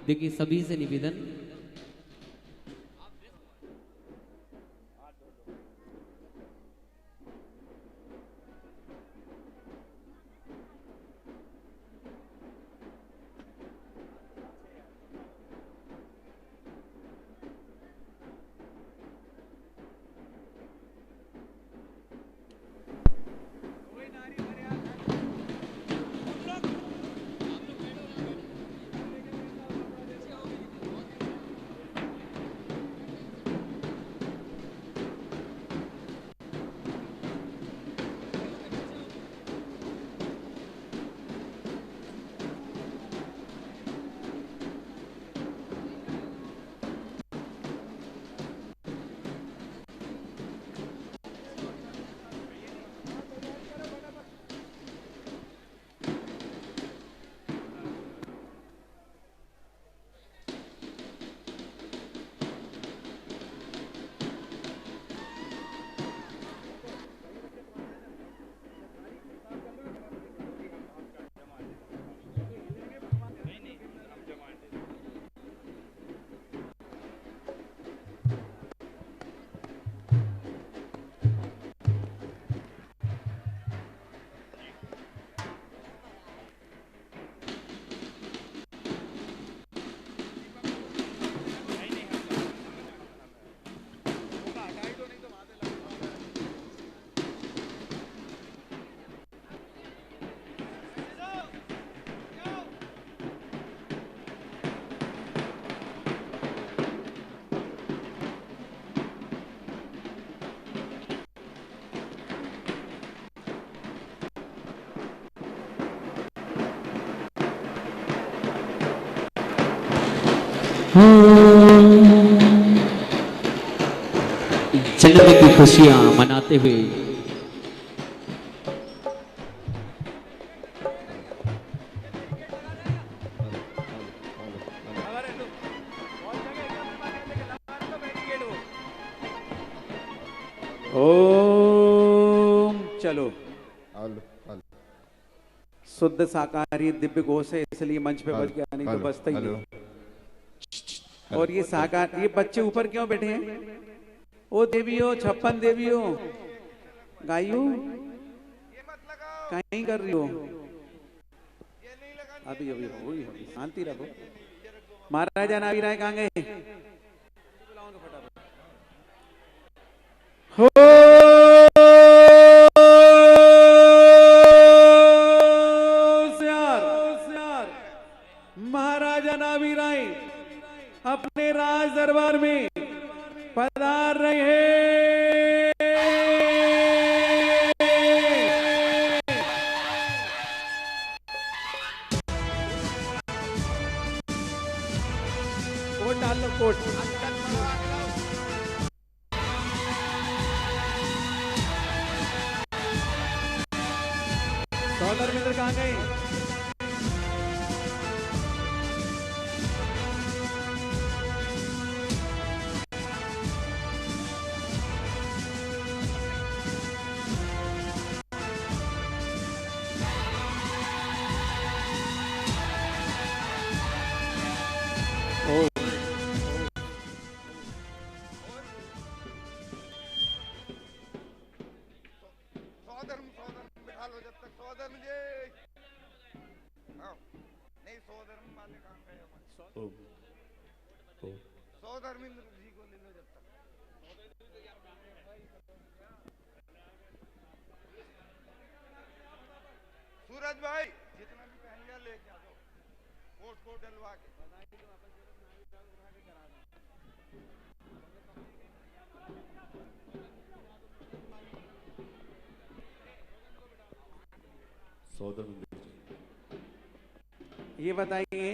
देखिए सभी से निवेदन, जन्म की खुशियां मनाते हुए ओम चलो। शुद्ध शाकाहारी दिव्य घोष है इसलिए मंच पे बज गया, नहीं तो बजता ही नहीं। और ये शाकाहार, ये बच्चे ऊपर क्यों बैठे हैं? ओ देवियों, 56 देवियों, गाइयों कहीं कर रही हो? अभी अभी होगी, शांति रखो। महाराजा नावी राय कहाँ गए? हो महाराजा नावी राय अपने राज दरबार में पधार रहे हैं। कोट डाल लो, कोट। सौदर मित्र कहाँ गए? सूरज भाई जितना भी पहन लिया लेके आ दो, कोट कोट डलवा के। ये बताइए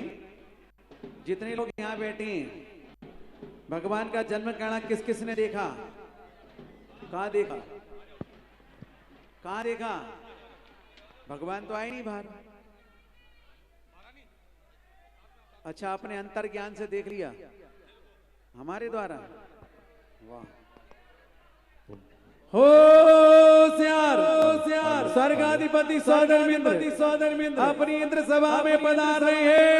जितने लोग यहाँ बैठे हैं, भगवान का जन्म करना किस किस ने देखा? कहाँ देखा? कहाँ देखा? भगवान तो आए नहीं बाहर। अच्छा, अपने अंतर ज्ञान से देख लिया हमारे द्वारा। वाह, होशियार स्वर्गाधिपति सौधर्मेंद्र अपनी इंद्र सभा में पधार रहे हैं।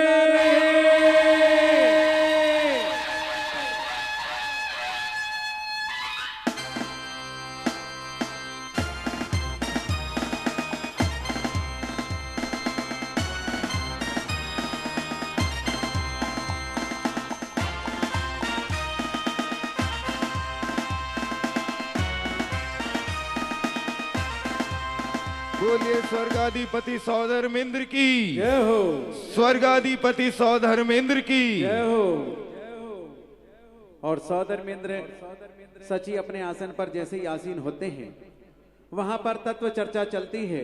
बोलिए स्वर्गाधिपति सौधर्मेंद्र की जय हो, स्वर्गाधिपति सौधर्मेंद्र की जय हो। और सौधर्मेंद्र सची अपने आसन पर जैसे ही आसीन होते हैं, वहां पर तत्व चर्चा चलती है।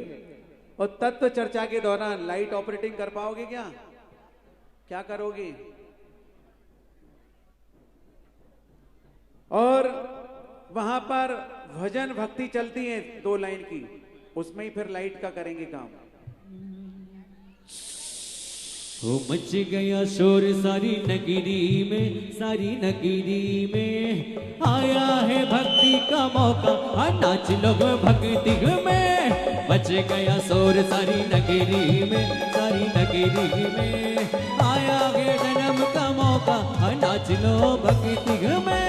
और तत्व चर्चा के दौरान लाइट ऑपरेटिंग कर पाओगे क्या? क्या करोगे? और वहां पर भजन भक्ति चलती है 2 लाइन की, उसमें ही फिर लाइट का करेंगे काम। हो मच गया शोर सारी नगरी में आया है भक्ति का मौका, नाच लो भक्ति में। मच गया शोर सारी नगरी में आया है जन्म का मौका, नाच लो भक्ति में।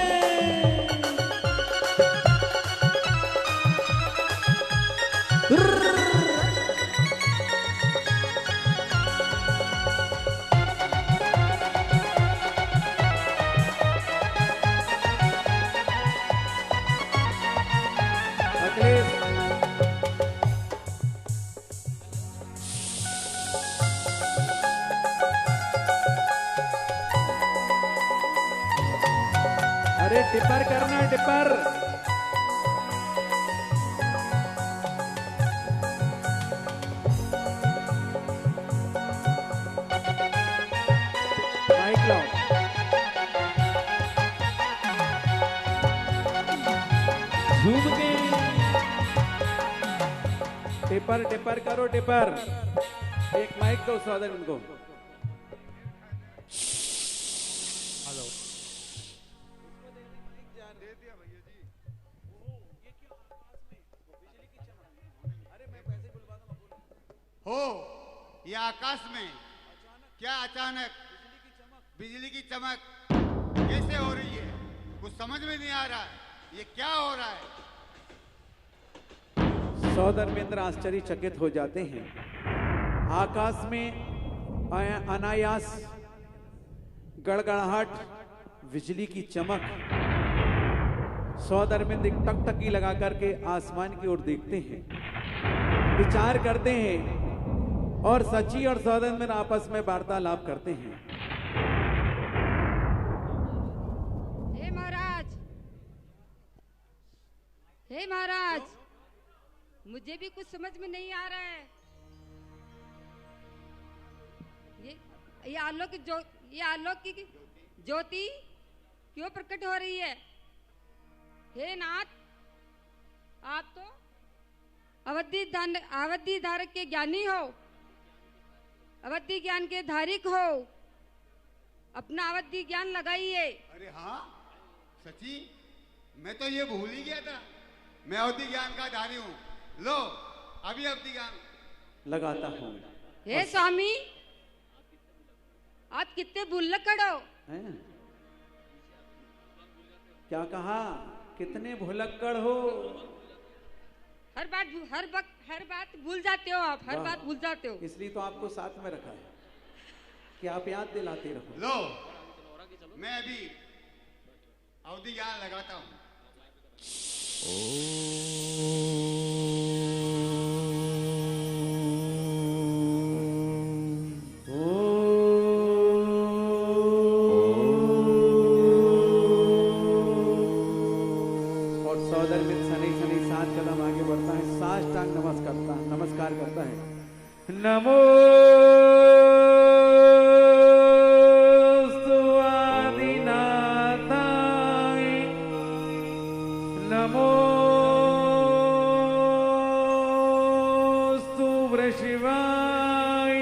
अरे टिपर करना, टिपर। माइक लाओ। झूम के टिपर टिपर करो, टिपर। एक माइक दो सौदर उनको। हो या आकाश में क्या अचानक बिजली की चमक कैसे हो रही है? कुछ समझ में नहीं आ रहा है, ये क्या हो रहा है? सौधर्मेंद्र आश्चर्यचकित हो जाते हैं। आकाश में अनायास गड़गड़ाहट, बिजली की चमक। सौधर्मेंद्र टकटकी लगा करके आसमान की ओर देखते हैं, विचार करते हैं और सची और सौधर्मेंद्र आपस में वार्तालाप करते हैं। हे महाराज, हे महाराज, मुझे भी कुछ समझ में नहीं आ रहा है। ये आलोक की ज्योति क्यों प्रकट हो रही है? हे नाथ, आप तो अवधि धारक के ज्ञानी हो, अवधि ज्ञान के धारिक हो, अपना अवधि ज्ञान लगाइए। अरे हाँ सची, मैं तो ये भूल ही गया था, मैं अवधि ज्ञान का धारी हूँ। लो अभी अवधि ज्ञान लगाता हूँ। हे स्वामी, आप कितने भुलक्कड़ हो। क्या कहा? कितने भुलक्कड़ हो? हर बात भूल जाते हो आप, हर बात भूल जाते हो। इसलिए तो आपको साथ में रखा है कि आप याद दिलाते रहो। लो मैं अभी अवधि ज्ञान लगाता हूँ। और सौधर्मेंद्र सनी 7 कदम आगे बढ़ता है, साष्टांग नमस्कार करता है। नमो आदिनाथाय, नमो वृषिवाय,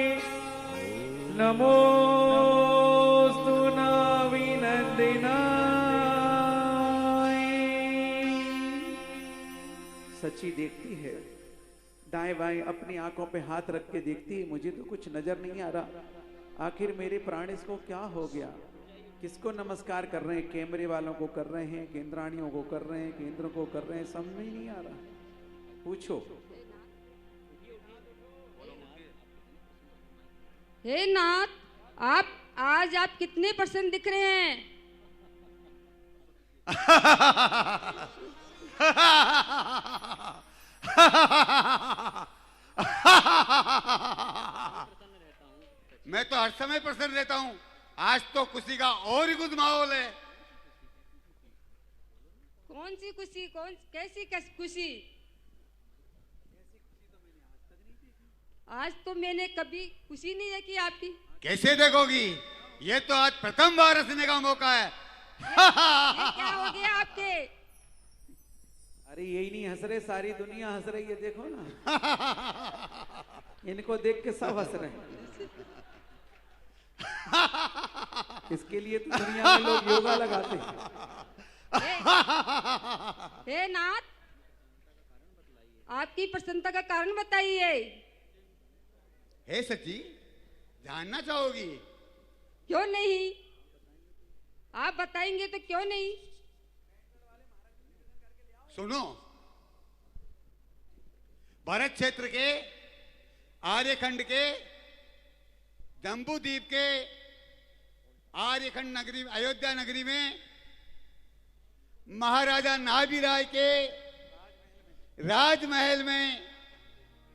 नमो सच्ची देखती है, दाएं बाएं अपनी आंखों पे हाथ रख के देखती है, मुझे तो कुछ नजर नहीं आ रहा। आखिर मेरे प्राण इसको क्या हो गया? किसको नमस्कार कर रहे हैं? कैमरे वालों को कर रहे हैं, केंद्राणियों को कर रहे हैं, केंद्र को कर रहे हैं, समझ में नहीं आ रहा। पूछो। हे नाथ, आज आप कितने प्रसन्न दिख रहे हैं? मैं तो हर समय प्रसन्न रहता हूँ, आज तो खुशी का और ही कुछ माहौल है। कौन सी खुशी? कैसी खुशी? आज तो मैंने कभी खुशी नहीं देखी आपकी। कैसे देखोगी? ये तो आज प्रथम बार हंसने का मौका है। ये क्या हो गया आपके? अरे यही नहीं हंस रहे, सारी दुनिया हंस रही है, देखो ना। इनको देख के सब हंस रहे हैं। इसके लिए तो दुनिया में लोग योगा लगाते हैं। हे नाथ, आपकी प्रसन्नता का कारण बताइए। हे सची, जानना चाहोगी? क्यों नहीं, आप बताएंगे तो क्यों नहीं। सुनो, भारत क्षेत्र के आर्यखंड के जम्बूद्वीप के आर्यखंड नगरी अयोध्या नगरी में महाराजा नाभिराय के राजमहल में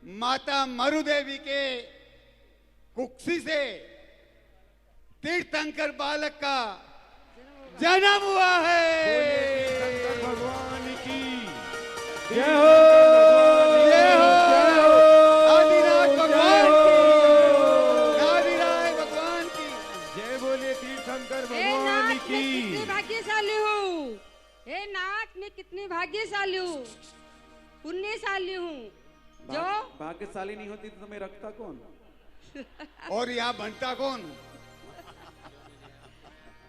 माता मरुदेवी के कुक्षी से तीर्थंकर बालक का जन्म हुआ है। भगवान की जय हो, जय हो, आदिनाथ भगवान की, नाभिराय भगवान की जय। बोले तीर्थंकर हे नाथ, मैं कितनी भाग्यशाली हूँ। हे नाथ, मैं कितनी भाग्यशाली हूँ, पुण्यशाली हूँ। जो भाग्यशाली नहीं होती तो तुम्हें रखता कौन? और यहाँ बनता कौन?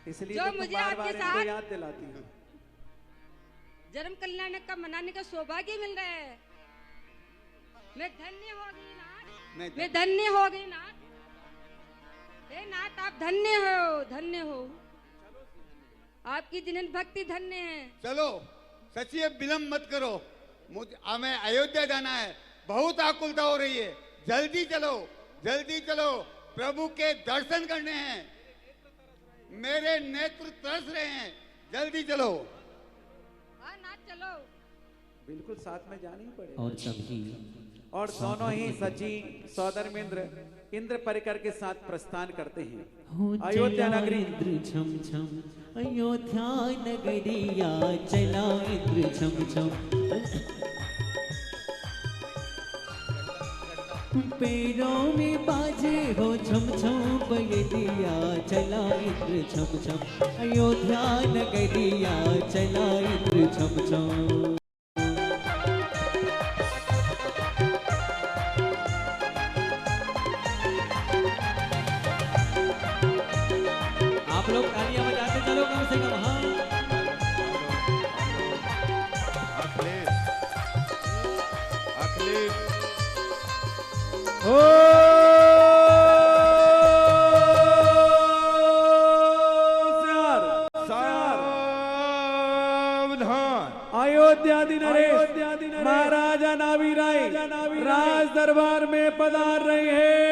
इसलिए जो तो तुम मुझे बार आपके बार इनको साथ याद दिलाती हो। जन्म कल्याण का मनाने का सौभाग्य मिल रहा है। मैं धन्य हो गई नाथ, मैं धन्य हो गई नाथ। हे नाथ, आप धन्य हो, धन्य हो। आपकी जिन भक्ति धन्य है। चलो सच्ची, अब विलम्ब मत करो, मुझे हमें अयोध्या जाना है, बहुत आकुलता हो रही है। जल्दी चलो, जल्दी चलो, प्रभु के दर्शन करने हैं। मेरे नेत्र तरस रहे हैं, जल्दी चलो। हाँ नाथ, चलो। बिल्कुल साथ में जाना ही पड़ेगा। और तभी और दोनों ही सची सौधर्मेंद्र इंद्र परिकर के साथ प्रस्थान करते हैं अयोध्या नगरी। इंद्र छम छम अयोध्या नगरिया चला इंद्र छम छम। पैरों में बाजे हो छम छम बजरिया चला इंद्र छम छम। अयोध्या नगरिया चला इंद्र छम छम। आप लोग तालियां बजाते चलो कम से कम। हाँ, अखिलेश अयोध्या नरेश महाराजा नाभिराय राज दरबार में पधार रहे हैं।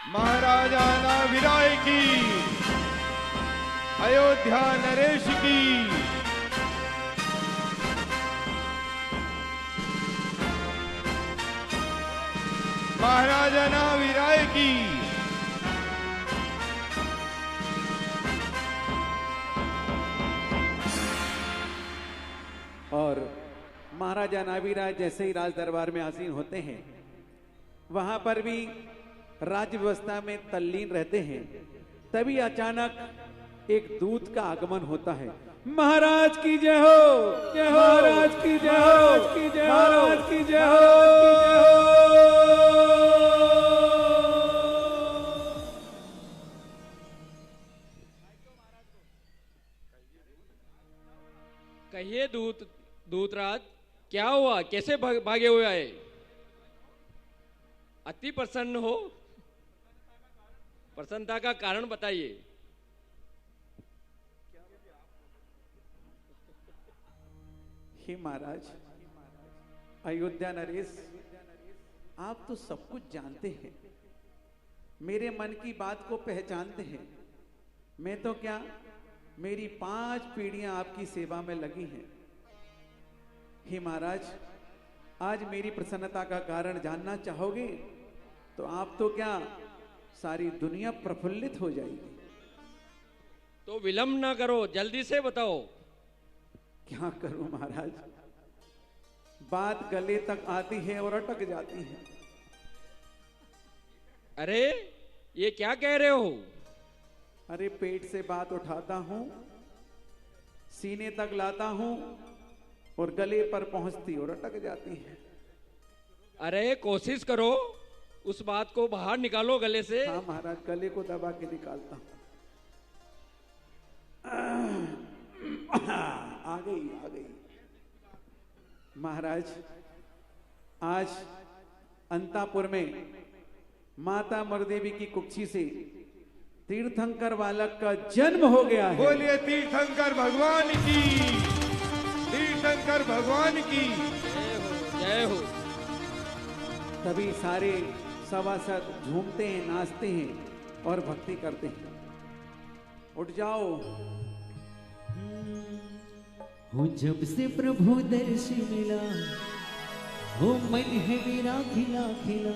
महाराजा नाभिराय की, अयोध्या नरेश की। महाराजा नाभिराय की। और महाराजा नाभिराय जैसे ही राज दरबार में आसीन होते हैं, वहां पर भी राज्य व्यवस्था में तल्लीन रहते हैं। तभी अचानक एक दूत का आगमन होता है। महाराज की जय हो, महाराज की जय हो, महाराज की जय हो। दूतराज, क्या हुआ? कैसे भागे हुए आए? अति प्रसन्न हो? प्रसन्नता का कारण बताइए। हे महाराज, अयोध्या नरेश, आप तो सब कुछ जानते हैं, मेरे मन की बात को पहचानते हैं। मैं तो क्या, मेरी 5 पीढ़ियां आपकी सेवा में लगी हैं। हे महाराज, आज मेरी प्रसन्नता का कारण जानना चाहोगे तो आप तो क्या, सारी दुनिया प्रफुल्लित हो जाएगी। तो विलंब ना करो, जल्दी से बताओ। क्या करूं महाराज, बात गले तक आती है और अटक जाती है। अरे ये क्या कह रहे हो? अरे पेट से बात उठाता हूं, सीने तक लाता हूं और गले पर पहुंचती और अटक जाती है। अरे कोशिश करो, उस बात को बाहर निकालो गले से। हाँ महाराज, गले को दबा के निकालता हूं। आ गई। महाराज, आज अंतापुर में माता मरदेवी की कुक्षी से तीर्थंकर बालक का जन्म हो गया है। बोलिए तीर्थंकर भगवान की, तीर्थंकर भगवान की जय हो। तभी सारे सभासद झूमते हैं, नाचते हैं और भक्ति करते हैं। उठ जाओ। हो जब से प्रभु दर्श मिला, हो मन है मेरा खिला खिला,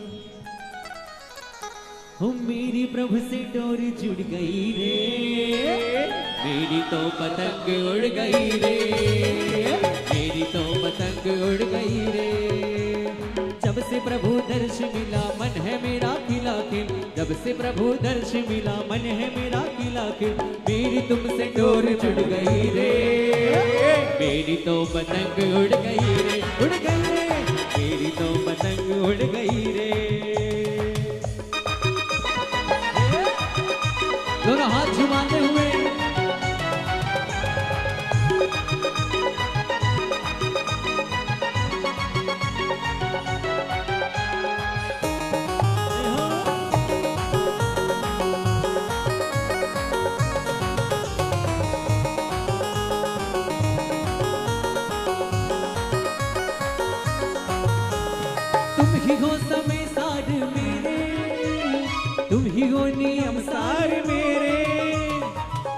हो मेरी प्रभु से डोर जुड़ गई रे, मेरी तो पतंग उड़ गई रे, मेरी तो पतंग उड़ गई रे। जब से प्रभु दर्श मिला मन है मेरा खिला खिल, जब से प्रभु दर्श मिला मन है मेरा खिला खिल, मेरी तुमसे डोर जुड़ गई रे, मेरी तो पतंग उड़ गई रे, उड़ गई रे, मेरी तो पतंग उड़ गई रे। दोनों हाथ झुमाते हुए हो समय सार मेरे, तुम ही हो नियम सार मेरे,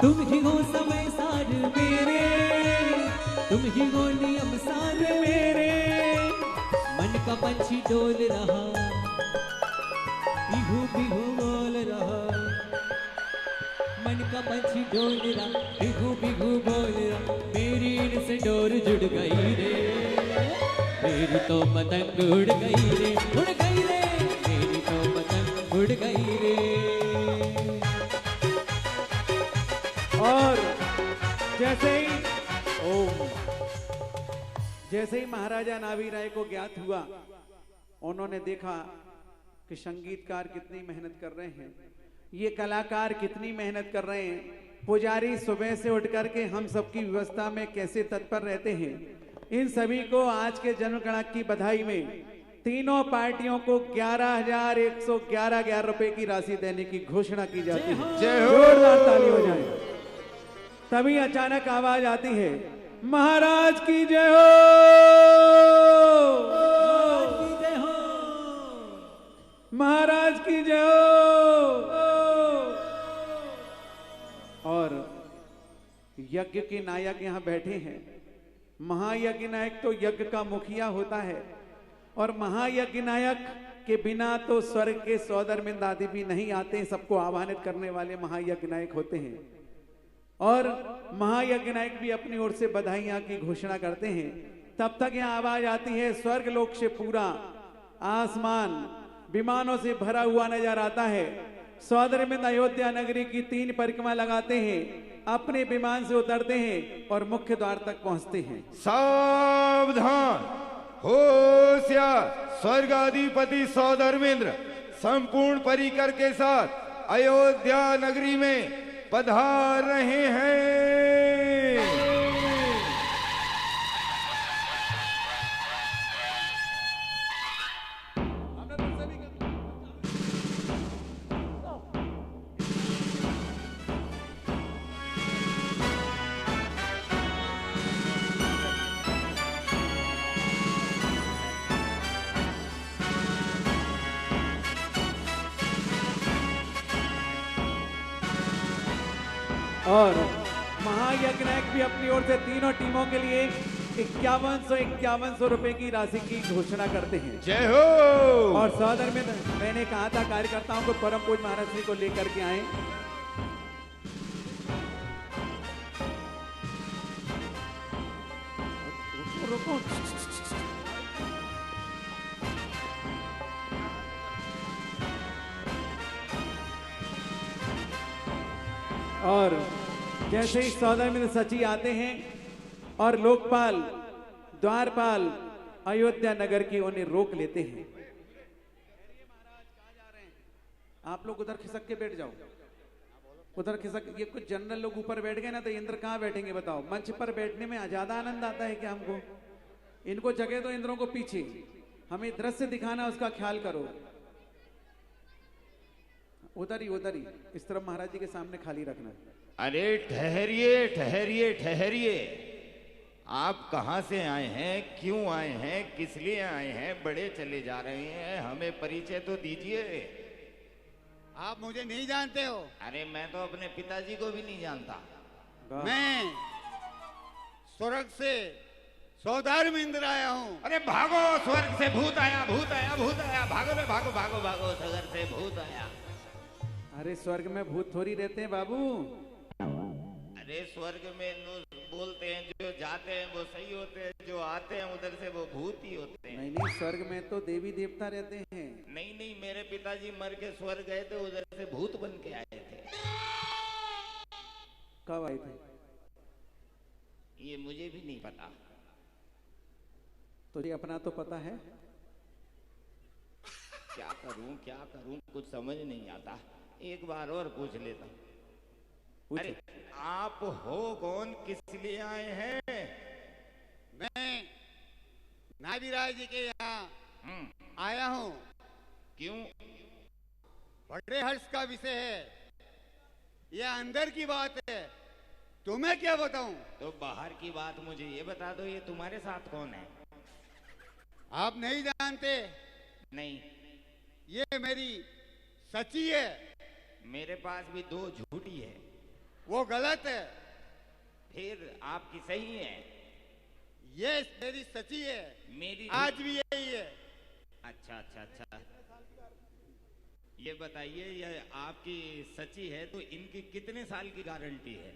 तुम ही हो समय सार मेरे, तुम ही हो नियम सार मेरे। मन का पंछी डोल रहा, बिहू बिहू बोल रहा, मन का पंछी डोल रहा, बिहू बिहू बोल रहा, मेरी इनसे डोर जुड़ गई रे, मेरी तो पतंग उड़ गई रे, उड़ गई रे, मेरी तो पतंग उड़ गई रे। और जैसे ही महाराजा नावी राय को ज्ञात हुआ, उन्होंने देखा कि संगीतकार कितनी मेहनत कर रहे हैं, ये कलाकार कितनी मेहनत कर रहे हैं, पुजारी सुबह से उठ करके हम सबकी व्यवस्था में कैसे तत्पर रहते हैं। इन सभी को आज के जन्म गणक की बधाई में तीनों पार्टियों को 11,111 रुपए की राशि देने की घोषणा की जाती है। जोरदार ताली हो जाए। तभी अचानक आवाज आती है, महाराज की जय हो, महाराज की जय हो। और यज्ञ के नायक यहां बैठे हैं। महायज्ञ नायक तो यज्ञ का मुखिया होता है, और महायज्ञ नायक के बिना तो स्वर्ग के सौदरमिंद आदि भी नहीं आते, सबको आह्वानित करने वाले महायज्ञ नायक होते हैं। और महायज्ञ नायक भी अपनी ओर से बधाइयां की घोषणा करते हैं। तब तक यहां आवाज आती है, स्वर्ग लोक से पूरा आसमान विमानों से भरा हुआ नजर आता है। सौदरमिंद अयोध्या नगरी की 3 परिक्रमा लगाते हैं, अपने विमान से उतरते हैं और मुख्य द्वार तक पहुंचते हैं। सावधान, होशियार, स्वर्गाधिपति सौदरमिंद्र संपूर्ण परिकर के साथ अयोध्या नगरी में पधार रहे हैं। और महायज्ञ नायक भी अपनी ओर से तीनों टीमों के लिए 5100 रुपए की राशि की घोषणा करते हैं। जय हो। और सहोदर में मैंने कहा था कार्यकर्ताओं को परम पूज्य महाराज जी को लेकर के आए। रुको। और जैसे ही सहोदर में सची आते हैं और लोकपाल द्वारपाल अयोध्या नगर की उन्हें रोक लेते हैं। आप लोग उधर खिसक के बैठ जाओ, उधर खिसक। ये कुछ जनरल लोग ऊपर बैठ गए ना, तो इंद्र कहाँ बैठेंगे बताओ? मंच पर बैठने में ज्यादा आनंद आता है क्या हमको? इनको जगह दो, इंद्रों को पीछे। हमें दृश्य दिखाना, उसका ख्याल करो। उधर ही इस तरफ महाराज जी के सामने खाली रखना। अरे ठहरिए ठहरिए ठहरिए, आप कहां से आए हैं, क्यों आए हैं, किस लिए आए हैं? बड़े चले जा रहे हैं, हमें परिचय तो दीजिए। आप मुझे नहीं जानते हो? अरे मैं तो अपने पिताजी को भी नहीं जानता। मैं स्वर्ग से सौदार इंद्र आया हूँ। अरे भागो, स्वर्ग से भूत आया, भूत आया, भूत आया, भागो रे भागो भागो भागो, स्वर्ग से भूत आया। अरे स्वर्ग में भूत थोड़ी रहते हैं बाबू। अरे स्वर्ग में बोलते हैं जो जाते हैं वो सही होते हैं, जो आते हैं उधर से वो भूत ही होते हैं। नहीं, स्वर्ग में तो देवी देवता रहते हैं। नहीं, मेरे पिताजी मर के स्वर्ग गए थे, उधर से भूत बन के आए थे। कब आए थे? ये मुझे भी नहीं पता। तुझे अपना तो पता है? क्या करूं कुछ समझ नहीं आता। एक बार और पूछ लेता। अरे आप हो कौन, किस लिए आए हैं? मैं नाभिराज जी के यहाँ आया हूँ। क्यों? बड़े हर्ष का विषय है, यह अंदर की बात है, तुम्हें क्या बताऊं? तो बाहर की बात मुझे ये बता दो, ये तुम्हारे साथ कौन है? आप नहीं जानते? नहीं। ये मेरी सची है। मेरे पास भी दो झूठी है। वो गलत है। फिर आपकी सही है? ये मेरी सची है। मेरी आज भी यही है। अच्छा। ये बताइए, ये आपकी सची है तो इनकी कितने साल की गारंटी है?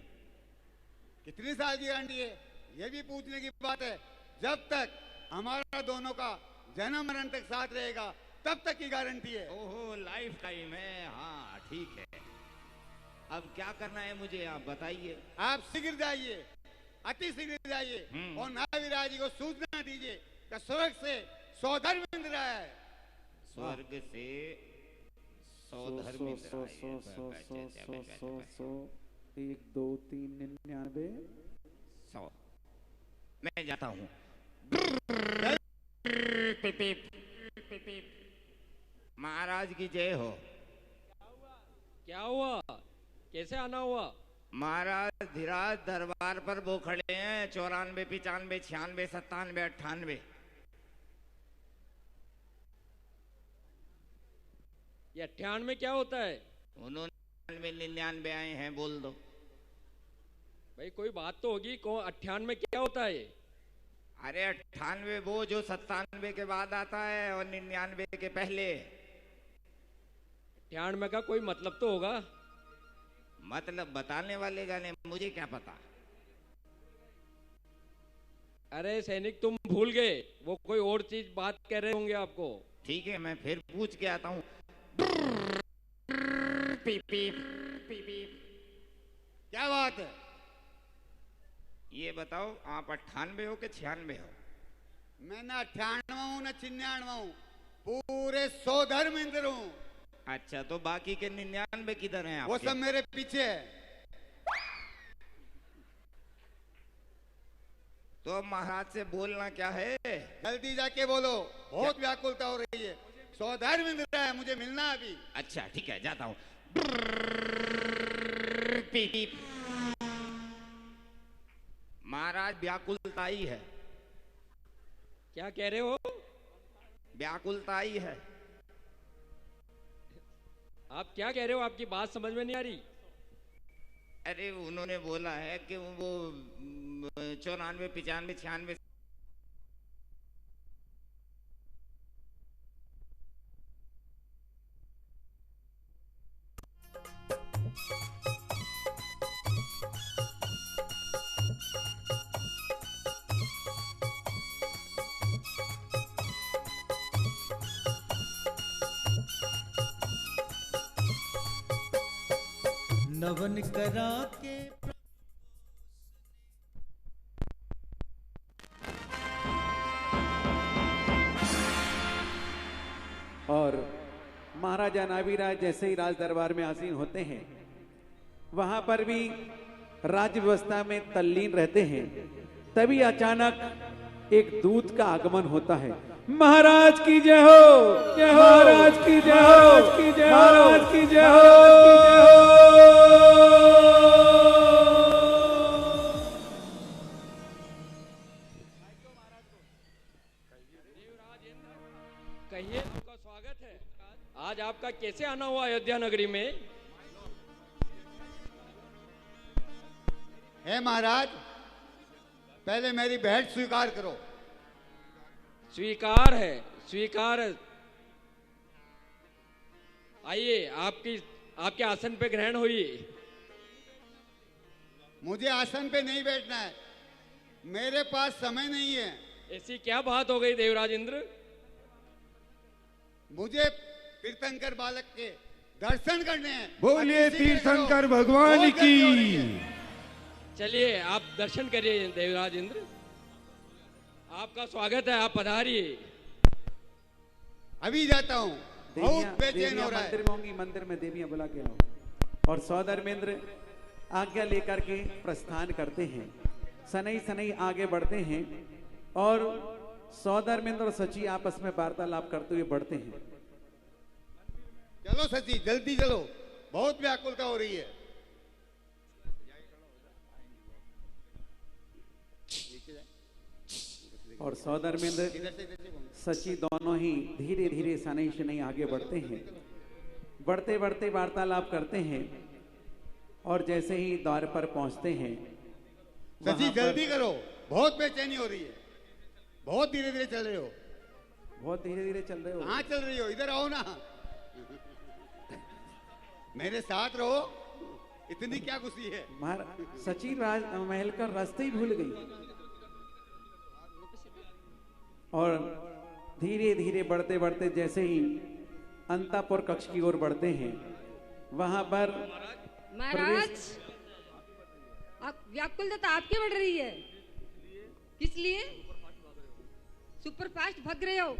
कितने साल की गारंटी है ये भी पूछने की बात है। जब तक हमारा दोनों का जन्म मरण तक साथ रहेगा तब तक की गारंटी है। ओहो, लाइफ टाइम है। हाँ ठीक है। अब क्या करना है मुझे आप बताइए। आप शीघ्र जाइए, अति शीघ्र जाइए और नाभिराज जी को सूचना दीजिए कि स्वर्ग से सौधर्मेंद्र आया है। स्वर्ग से सौधर्मेंद्र 1 2 3 99 100। मैं जाता हूँ। महाराज की जय हो। क्या हुआ? कैसे आना हुआ? महाराज धीराज दरबार पर वो खड़े हैं, 94 95 96 97 98। ये 98 क्या होता है? उन्होंने 99 आए हैं, बोल दो भाई, कोई बात तो होगी। कौन 98 क्या होता है? अरे 98 वो जो 97 के बाद आता है और 99 के पहले। 98 का कोई मतलब तो होगा। मतलब बताने वाले जाने, मुझे क्या पता। अरे सैनिक, तुम भूल गए, वो कोई और चीज बात कह रहे होंगे आपको। ठीक है, मैं फिर पूछ के आता हूँ। क्या बात है? ये बताओ, आप 98 हो कि 96 हो? मैं ना 98 हूँ ना 99 हूँ, पूरे सौधर्मेंद्र हूँ। अच्छा, तो बाकी के 99 किधर हैं आपके? वो सब मेरे पीछे है। तो महाराज से बोलना क्या है? जल्दी जाके बोलो, बहुत व्याकुलता हो रही है। सौधर्मेंद्र है, मुझे मिलना अभी। अच्छा ठीक है, जाता हूँ। महाराज व्याकुलताई है। क्या कह रहे हो? व्याकुलताई है। आप क्या कह रहे हो? आपकी बात समझ में नहीं आ रही। अरे उन्होंने बोला है कि वो 94, 95, 96 नवन करा के और महाराजा नाभीराज जैसे ही राज दरबार में आसीन होते हैं, वहां पर भी राज्य व्यवस्था में तल्लीन रहते हैं। तभी अचानक एक दूत का आगमन होता है। महाराज की जय हो, जय हो, महाराज की जय हो, की जय हो, महाराज की जय हो। कहिए, आपका स्वागत है। आज आपका कैसे आना हुआ अयोध्या नगरी में? हे महाराज, पहले मेरी भेंट स्वीकार करो। स्वीकार है, स्वीकार है। आइए, आपके आसन पे ग्रहण हुई। मुझे आसन पे नहीं बैठना है, मेरे पास समय नहीं है। ऐसी क्या बात हो गई देवराज इंद्र? मुझे तीर्थंकर बालक के दर्शन करने हैं। बोलिए तीर्थंकर भगवान की। चलिए, आप दर्शन करिए देवराज इंद्र। आपका स्वागत है, आप पधारिए। अभी जाता हूँ, बहुत बेचैन हो रहा है। मंदिर में होंगी, मंदिर में देवियां बुला के लाओ। और सौधर्मेंद्र आज्ञा लेकर के प्रस्थान करते हैं। सनई सनई आगे बढ़ते हैं और सौधर्मेंद्र और सची आपस में वार्तालाप करते हुए बढ़ते हैं। चलो सची, जल्दी चलो, बहुत व्याकुलता हो रही है। और सौधर्मेंद्र सची दोनों ही धीरे धीरे सनई शनई आगे बढ़ते हैं। बढ़ते बढ़ते वार्तालाप करते हैं और जैसे ही द्वार पर पहुंचते हैं, सची जल्दी करो, बहुत बेचैनी हो रही है। बहुत धीरे धीरे चल रहे हो। बहुत धीरे धीरे चल रहे हो। कहाँ चल रही हो? इधर आओ ना, मेरे साथ रहो। इतनी क्या खुशी है? सची महल का रास्ते ही भूल गई। और धीरे धीरे बढ़ते बढ़ते जैसे ही अंतापुर कक्ष की ओर बढ़ते हैं, वहां पर महाराज, व्याकुलता आपकी बढ़ रही है। किस लिए? सुपर फास्ट भाग रहे हो?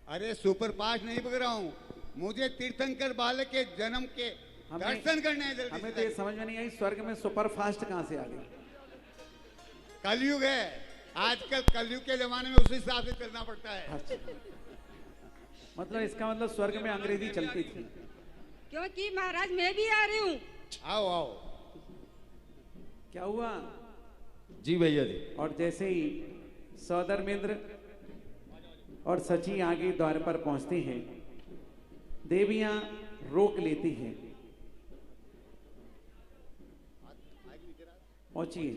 अरे सुपर फास्ट नहीं भाग रहा हूँ, मुझे तीर्थंकर बालक के जन्म के दर्शन करने हैं। जल्दी हमें तो ये समझ में नहीं आई, स्वर्ग में सुपर फास्ट कहां से आ गई? कलयुग है आजकल, कलयुग के जमाने में उस हिसाब से चलना पड़ता है। अच्छा। मतलब इसका मतलब स्वर्ग में अंग्रेजी चलती थी। क्योंकि महाराज मैं भी आ रही हूँ। आओ आओ। क्या हुआ? जी भैया जी। और जैसे ही सौधर्मेंद्र और सची आगे द्वार पर पहुंचते हैं, देवियां रोक लेती हैं। पहुंचिए।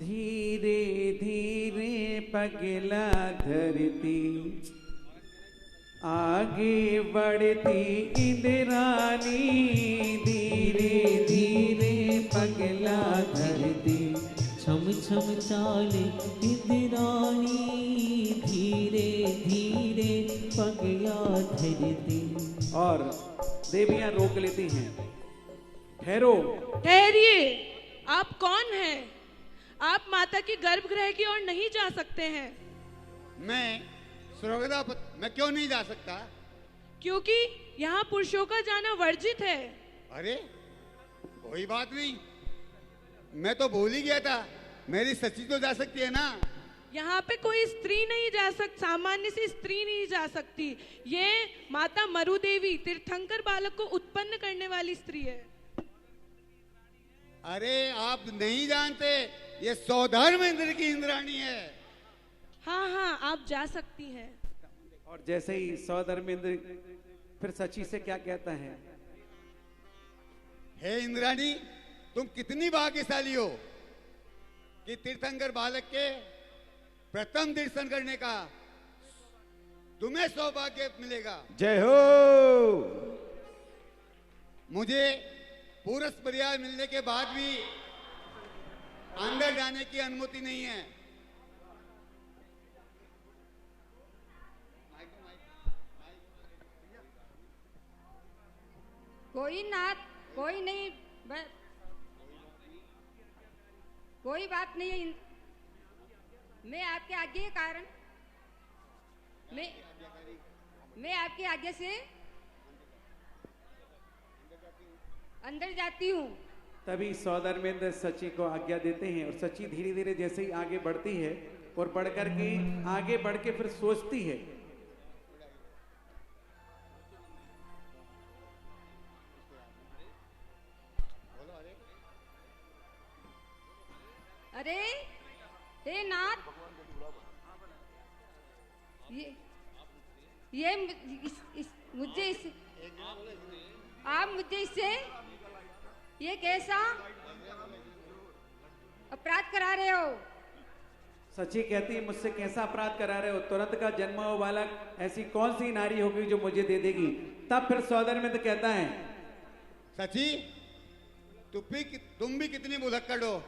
धीरे धीरे पगला धरती, आगे बढ़ती इंद्राणी, धीरे धीरे पगला धरती, छम छम चाले इंद्राणी, धीरे धीरे पगला धरती। और देवियां रोक लेती हैं। ठहरो। ठहरिए, आप कौन हैं? आप माता की गर्भगृह की ओर नहीं जा सकते हैं। मैं मैं क्यों नहीं जा सकता? क्योंकि यहाँ पुरुषों का जाना वर्जित है। अरे कोई बात नहीं, मैं तो भूल ही गया था। मेरी सची तो जा सकती है ना? यहाँ पे कोई स्त्री नहीं जा सकती, सामान्य सी स्त्री नहीं जा सकती। ये माता मरुदेवी तीर्थंकर बालक को उत्पन्न करने वाली स्त्री है। अरे आप नहीं जानते, ये सौधर्मेंद्र की इंद्राणी है। हाँ हाँ, आप जा सकती हैं। और जैसे ही सौधर्मेंद्र फिर सची से क्या कहता है? हे इंद्राणी, तुम कितनी भाग्यशाली हो कि तीर्थंकर बालक के प्रथम दर्शन करने का तुम्हें सौभाग्य मिलेगा। जय हो। मुझे पुरस्कार मिलने के बाद भी अंदर जाने की अनुमति नहीं है। कोई नाथ, कोई नहीं, कोई बात नहीं है। मैं आपके आज्ञा के कारण मैं आपकी आज्ञा से अंदर जाती हूँ। तभी सौधर्मेंद्र सची को आज्ञा देते हैं और सची धीरे धीरे जैसे ही आगे बढ़ती है और बढ़ करके आगे बढ़ के फिर सोचती है, अरे हे नाथ, ये मुझे आप मुझे इससे ये कैसा अपराध करा रहे हो? सची कहती है, मुझसे कैसा अपराध करा रहे हो? तुरंत का जन्मा हुआ बालक ऐसी कौन सी नारी होगी जो मुझे दे देगी? तब फिर सौधर्मेंद्र कहता है, सची तुम भी कितनी भुलक्कड़ हो।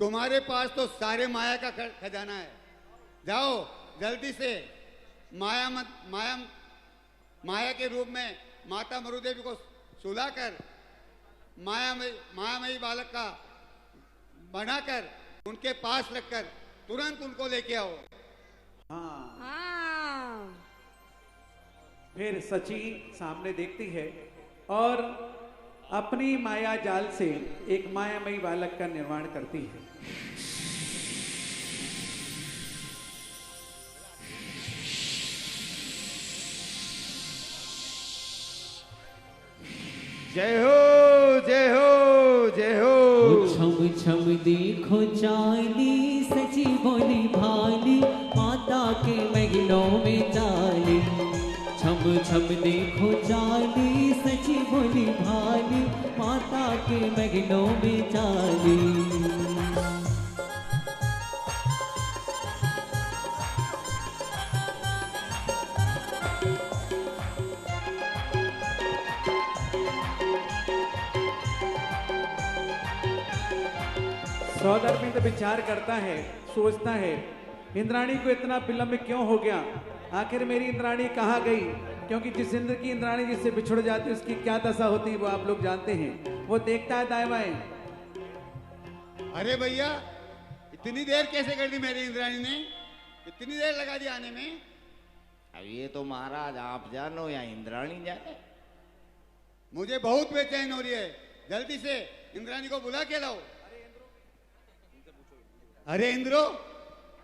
तुम्हारे पास तो सारे माया का खजाना है। जाओ जल्दी से माया के रूप में माता मरुदेवी को सुलाकर मायामयी बालक का बनाकर उनके पास रखकर तुरंत उनको लेके आओ। हाँ। फिर सची सामने देखती है और अपनी माया जाल से एक मायामयी बालक का निर्माण करती है। जय हो, जय हो, जय हो। छम छम देखो चाली, सची बोली भाली, माता के महीनों में चाली। छम छम देखो चाली, सची बोली भाली, माता के महीनों में चाली। सौधर्मेंद्र विचार करता है, सोचता है, इंद्राणी को इतना विलंब क्यों हो गया? आखिर मेरी इंद्राणी कहाँ गई? क्योंकि जिस इंद्र की इंद्राणी जिससे बिछुड़ जाती है उसकी क्या दशा होती है वो आप लोग जानते हैं। वो देखता है दाएं बाएं। अरे भैया, इतनी देर कैसे कर दी मेरी इंद्राणी ने? इतनी देर लगा दी आने में? अब ये तो महाराज आप जानो या इंद्राणी जाने। मुझे बहुत बेचैन हो रही है। जल्दी से इंद्राणी को बुला के लाओ। अरे इंद्रो,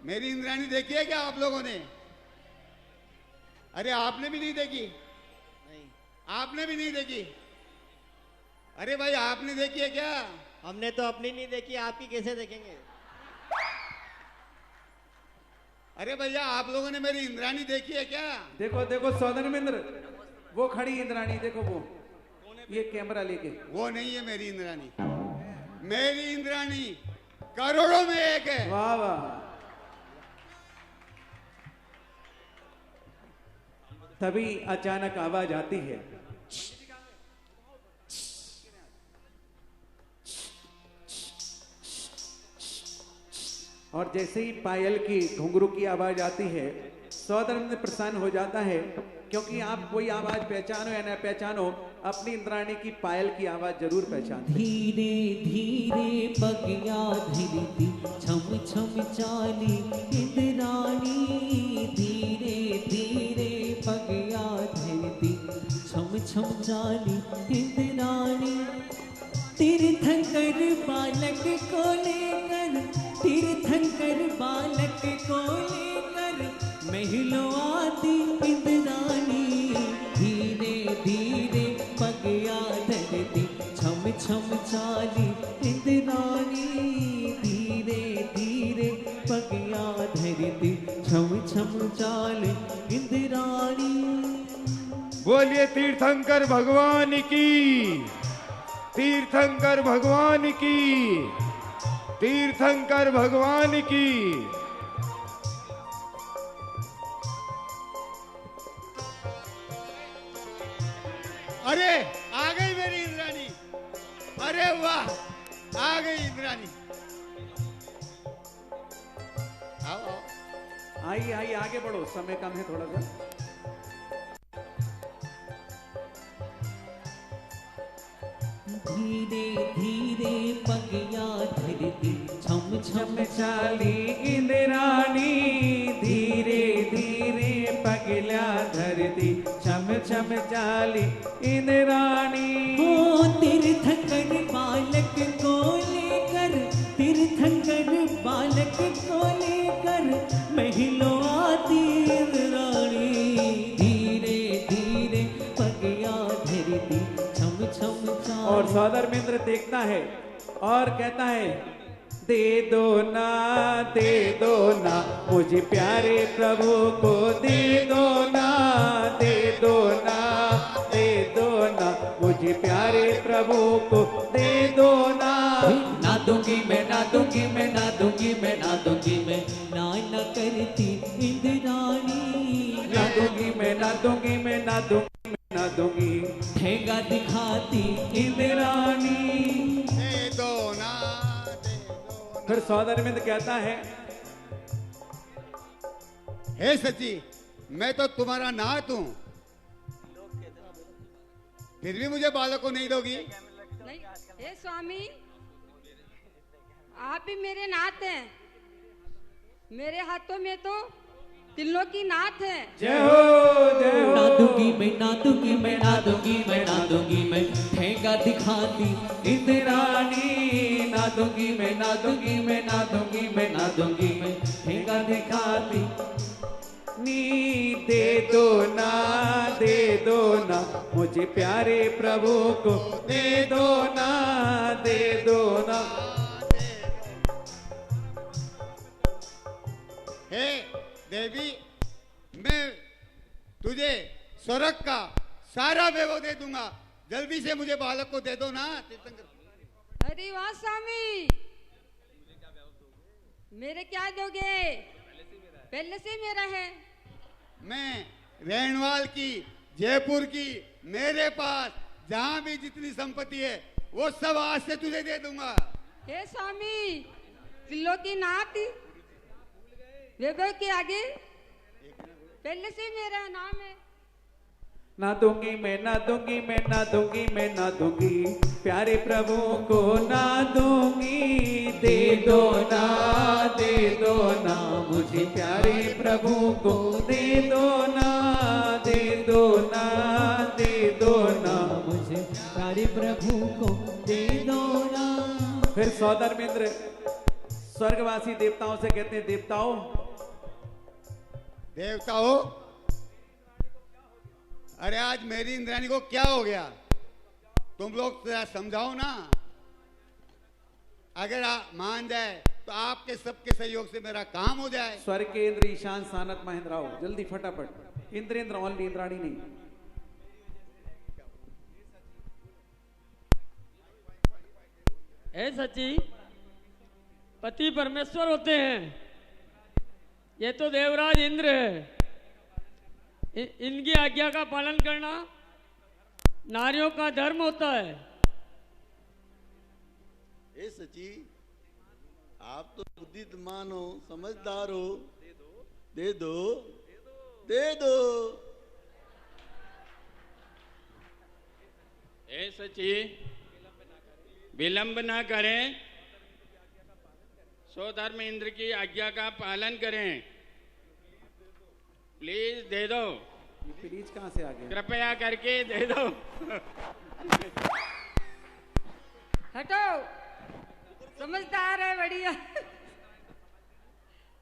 मेरी इंद्राणी देखी है क्या आप लोगों ने? अरे आपने भी नहीं देखी? नहीं। आपने भी नहीं देखी? अरे भाई आपने देखी है क्या? हमने तो अपनी नहीं देखी, आपकी कैसे देखेंगे? अरे भैया आप लोगों ने मेरी इंद्राणी देखी है क्या? देखो देखो सौधर्मेंद्र, वो खड़ी इंद्राणी, देखो वो, ये कैमरा लेके। वो नहीं है मेरी इंद्राणी। मेरी इंद्राणी करोड़ों में एक है। वाह वाह। तभी अचानक आवाज आती है, और जैसे ही पायल की घुंघरू की आवाज आती है, सौधर्मेंद्र प्रसन्न हो जाता है, क्योंकि आप कोई आवाज पहचानो या न पहचानो, अपनी इंद्राणी की पायल की आवाज जरूर पहचानते। धीरे धीरे पगिया धरती, छम छम चाली इंद्राणी। धीरे धीरे पगिया धरती, छम छम चाली इंद्राणी। तीर्थंकर बालक को लेकर, तीर्थंकर बालक को लेकर महलों आती इंद्राणी। धीरे धीरे पगिया धरती, छम छम चाली इंद्राणी। धीरे धीरे पगिया धरती, छम छम चाली इंद्राणी। बोलिए तीर्थंकर भगवान की। तीर्थंकर भगवान की, तीर्थंकर भगवान की। अरे आ गई मेरी इंद्राणी, अरे वाह, आ गई इंद्राणी। आओ आओ। आइए आइए आगे बढ़ो, समय कम है थोड़ा सा। धीरे धीरे पगिया धरती छम छम चाली इंद्राणी, धीरे धीरे पगला धरती छम छम चाली इंद्राणी। वो तीर्थंकर बालक को लेकर, तीर्थंकर बालक को लेकर महिलो आती इंद्राणी। धीरे धीरे पगिया धरती छम छम चाली। और सौदर मिंद्र देखता है और कहता है, दे दो ना मुझे प्यारे प्रभु को, दे दो ना, दे दो ना, दे दो ना मुझे प्यारे प्रभु को, दे दो ना। ना दूंगी मैं, ना दूंगी मैं, ना दूंगी मैं, ना दूंगी मैं, ना करती इंद्राणी। ना दूंगी मैं, ना दूंगी मैं, ना दूंगी मैं, ना दूंगी, ठेंगा दिखाती इंद्राणी। दे दो ना, फिर सौदर मिंद्र कहता है, हे सची, मैं तो तुम्हारा नाथ हूं, फिर भी मुझे बालक को नहीं दोगी? नहीं, हे स्वामी, आप भी मेरे नाथ हैं। मेरे हाथों में तो तिलों की नाथ है। जय हो जय हो। ना दूंगी मैं, ना दूंगी मैं, ना दूंगी मैं, ना दूंगी मैं, ठेंगा दिखाती इंद्राणी। ना दूंगी मैं, ना दूंगी मैं, ना दूंगी मैं, ना दूंगी मैं, ठेंगा दिखाती नी। दे दो ना, दे दो ना मुझे प्यारे प्रभु को, दे दो ना, दे दो ना। हे देवी, मैं तुझे स्वर्ग का सारा वैभव दे दूंगा, जल्दी से मुझे बालक को दे दो ना। तीर्थंकर, अरे वाह स्वामी, मेरे क्या दोगे? पहले से मेरा है। मैं रेणवाल की, जयपुर की, मेरे पास जहां भी जितनी संपत्ति है वो सब आज से तुझे दे दूंगा। हे स्वामी, तिलों की नाथ वैभव के आगे पहले से मेरा नाम है। ना दूंगी मैं, ना दूंगी मैं, ना दूंगी मैं, ना दूंगी प्यारे प्रभु को, ना दूंगी। दे दो ना, दे दो ना मुझे प्यारे प्रभु को, दे दो ना, दे दो ना, दे दो ना मुझे प्यारे प्रभु को, दे दो ना। फिर सौदर मिंद्र स्वर्गवासी देवताओं से कहते हैं, देवताओं, देवताओं, अरे आज मेरी इंद्राणी को क्या हो गया? तुम लोग जरा समझाओ ना। अगर मान जाए तो आपके सबके सहयोग से मेरा काम हो जाए। स्वर्ग के इंद्र ईशान सानत महेंद्र आओ जल्दी फटाफट। इंद्रेंद्र ओनली, इंद्राणी नहीं। ऐ सच्ची, पति परमेश्वर होते हैं, ये तो देवराज इंद्र है। इनकी आज्ञा का पालन करना नारियों का धर्म होता है। ए सची, आप तो बुद्धिमान हो, समझदार हो, दे दो, दे दो। ए सची, विलंब ना करें, स्वधर्म इंद्र की आज्ञा का पालन करें। प्लीज दे दो। ये प्लीज कहाँ से आ गया? कृपया करके दे दो। हटो, समझदार है, बढ़िया।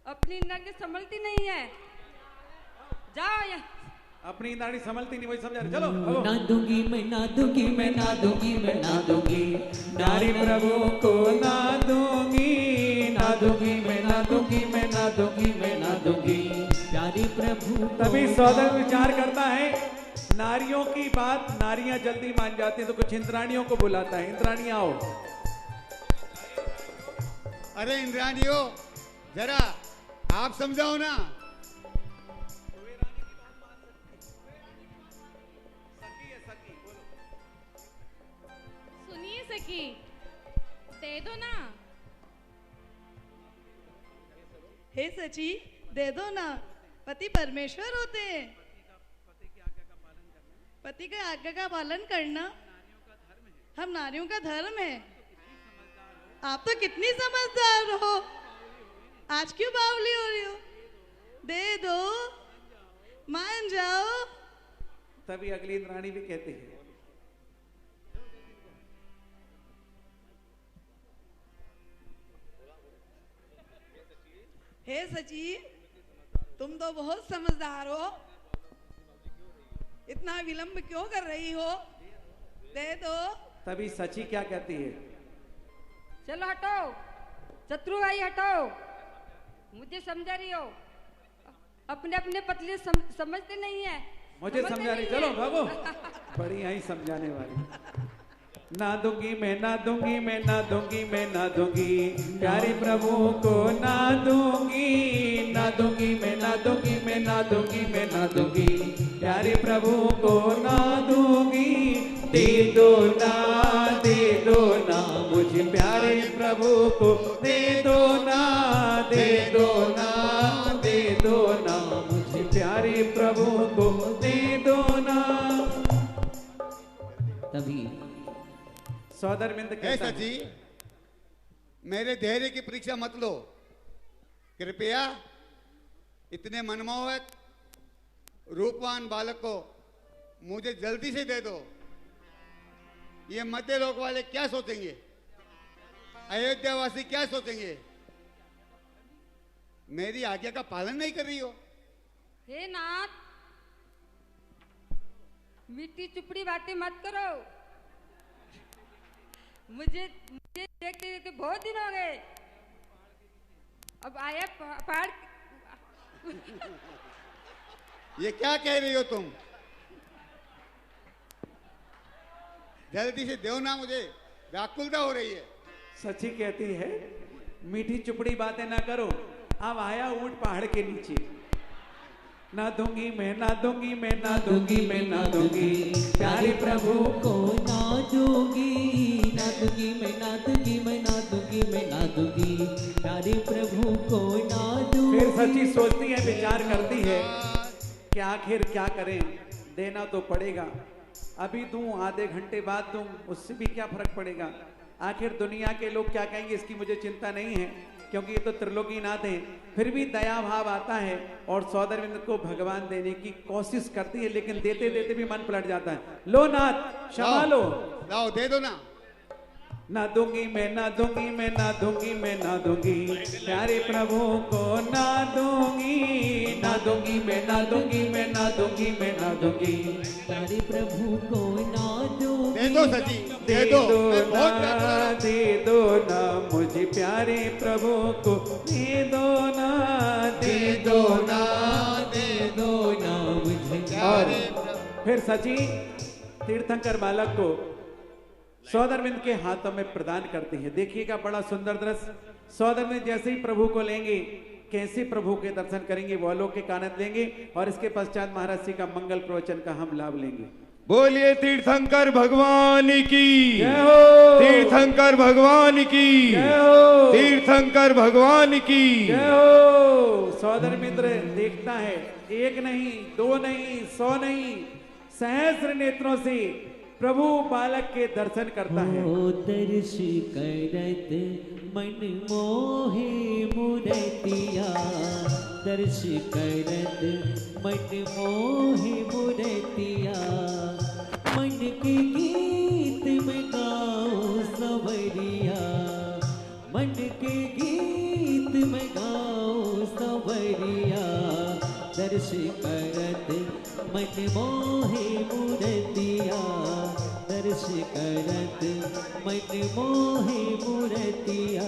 अपनी इंद्राणी संभलती नहीं है, जाओ यहाँ। अपनी इंद्राणी संभलती नहीं, वही समझा रहे। चलो ना दूंगी मैं, ना दूंगी मैं, ना दूंगी मैं, ना दूंगी प्यारे प्रभु को, ना दूंगी, ना दूंगी मैं, ना दूंगी मैं, ना दूंगी मैं, ना दूंगी प्यारे प्रभु। तभी सौदर विचार करता है, नारियों की बात नारियां जल्दी मान जाती हैं, तो कुछ इंद्राणियों को बुलाता है। इंद्राणियां आओ। अरे इंद्राणियों, जरा आप समझाओ ना। सुनिए सखी, दे दो ना। हे सची, दे दो ना। पति परमेश्वर होते हैं। पति के आज्ञा का पालन करना हम नारियों का धर्म है। आप तो कितनी समझदार हो। आज क्यों बावली हो रही हो? दे दो, मान जाओ। तभी अगली इंद्राणी भी कहती है, हे सची, तुम तो बहुत समझदार हो। इतना विलंब क्यों कर रही हो? दे दो। तभी सची क्या कहती है, चलो हटो, शत्रु भाई हटो, मुझे समझा रही हो। अपने अपने पतले समझते नहीं है। मुझे समझा रही, चलो भागो। बड़ी आई समझाने वाली। ना दूंगी मैं, ना दूंगी मैं, ना दूंगी मैं, ना दूंगी प्यारे प्रभु को, ना दूंगी, ना दूंगी मैं, ना दूंगी मैं, ना दूंगी मैं, ना दूंगी प्यारे प्रभु को, ना दूंगी। दे दो ना, दे दो ना मुझे प्यारे प्रभु को, दे दो ना, दे दो ना, दे दो ना मुझे प्यारे प्रभु को, दे दो ना। तभी सौदरमिंद कहता है, सची, मेरे धैर्य की परीक्षा मत लो। कृपया इतने मनमोहक रूपवान बालक को मुझे जल्दी से दे दो। ये मध्य लोक वाले क्या सोचेंगे? अयोध्यावासी क्या सोचेंगे? मेरी आज्ञा का पालन नहीं कर रही हो। हे नाथ, मीठी चुपड़ी बातें मत करो। मुझे देखते देखते बहुत दिन हो गए। अब आया पहाड़। ये क्या कह रही हो तुम? जल्दी से दो ना, मुझे व्याकुलता हो रही है। सची कहती है, मीठी चुपड़ी बातें ना करो। अब आया ऊंट पहाड़ के नीचे। ना दूंगी मैं, ना दूंगी मैं, ना दूंगी मैं, ना दूंगी प्यारे प्रभु को, ना दूंगी, ना दूंगी मैं, ना दूंगी मैं, ना दूंगी मैं, ना दूंगी प्यारे प्रभु को, ना दूंगी। फिर सची सोचती है, विचार करती है कि आखिर क्या करें, देना तो पड़ेगा। अभी दूं, आधे घंटे बाद दूं, उससे भी क्या फर्क पड़ेगा। आखिर दुनिया के लोग क्या कहेंगे इसकी मुझे चिंता नहीं है, क्योंकि ये तो त्रिलोकीनाथ हैं। फिर भी दया भाव आता है और सौदरविंद को भगवान देने की कोशिश करती है, लेकिन देते देते भी मन पलट जाता है। लो नाथ, क्षमा लो। लाओ, दे दो ना। ना दूंगी मैं, ना दूंगी मैं, ना दूंगी मैं, ना दूंगी प्यारे प्रभु को, ना दूंगी, ना दूंगी मैं, ना दूंगी मैं, ना दूंगी मैं, ना दूंगी प्यारे प्रभु को, ना दूंगी। दे दो सची, दे दो ना, दे दो ना मुझे प्यारे प्रभु को, दे दो ना, दे दो ना, दे दो ना मुझे। और फिर सची तीर्थंकर बालक को सौदरविंद के हाथों में प्रदान करती है। देखिएगा बड़ा सुंदर दृश्य। सौदरविंद जैसे ही प्रभु को लेंगे, कैसे प्रभु के दर्शन करेंगे, वो अलौकिक आनंद लेंगे और इसके पश्चात महाराज जी का मंगल प्रवचन का हम लाभ लेंगे। बोलिए तीर्थंकर भगवान की जय हो, तीर्थंकर भगवान की जय हो, तीर्थंकर भगवान की जय हो। सौदरमिंद्र देखता है, एक नहीं, दो नहीं, 100 नहीं, सहस्र नेत्रों से प्रभु बालक के दर्शन करता है। ओ दर्श करत मन मोहे मुरतिया, दर्श करत मन मोहे मुरतिया, मन के गीत में गाओ सवरिया, मन के गीत में गाओ सवरिया, दर्श करत मन मोहे मुरतिया, दर्श करत मन मोहे मुरतिया।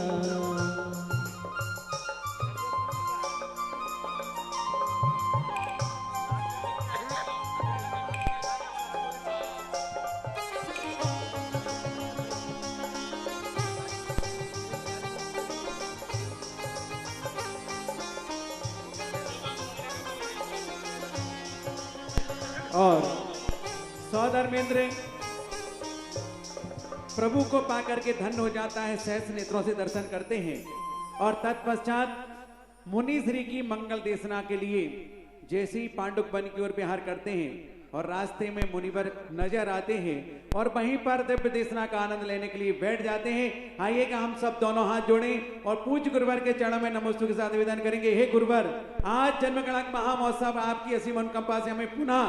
और सौधर्मेंद्र प्रभु को पाकर के धन्य हो जाता है, सहस्र नेत्रों से दर्शन करते हैं और तत्पश्चात मुनि श्री की मंगल देशना के लिए जैसे ही पांडुक वन की ओर विहार करते हैं और रास्ते में मुनिवर नजर आते हैं और वहीं पर दिव्य देशना का आनंद लेने के लिए बैठ जाते हैं। आइएगा हम सब दोनों हाथ जोड़ें और पूज्य गुरुवर के चरणों में नमोस्तु के साथ निवेदन करेंगे। हे गुरुवर, आज जन्म गणक महामहोत्सव आपकी असीम अनुकंपा से हमें पुनः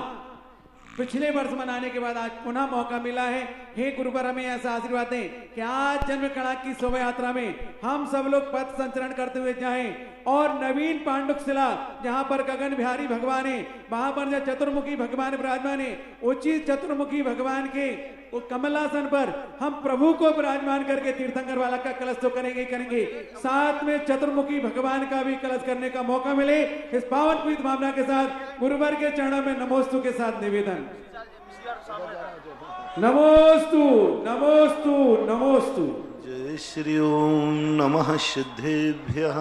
पिछले वर्ष मनाने के बाद आज पुनः मौका मिला है। हे गुरुवर, हमें ऐसा आशीर्वाद दें कि आज जन्म कड़ाक की शोभा यात्रा में हम सब लोग पथ संचरण करते हुए जाएं और नवीन पांडुक शिला जहां पर गगन बिहारी भगवान है, वहां पर जो चतुर्मुखी भगवान विराजमान है, उचित चतुर्मुखी भगवान के वो कमलासन पर हम प्रभु को विराजमान करके तीर्थंकर वाला का कलश तो करेंगे, साथ में चतुर्मुखी भगवान का भी कलश करने का मौका मिले। इस पावन प्रीत भावना के साथ गुरुवर के चरणों में नमोस्तु के साथ निवेदन। नमोस्तु नमोस्तु नमोस्तु। जय श्री ओम नमः सिद्धेभ्यः,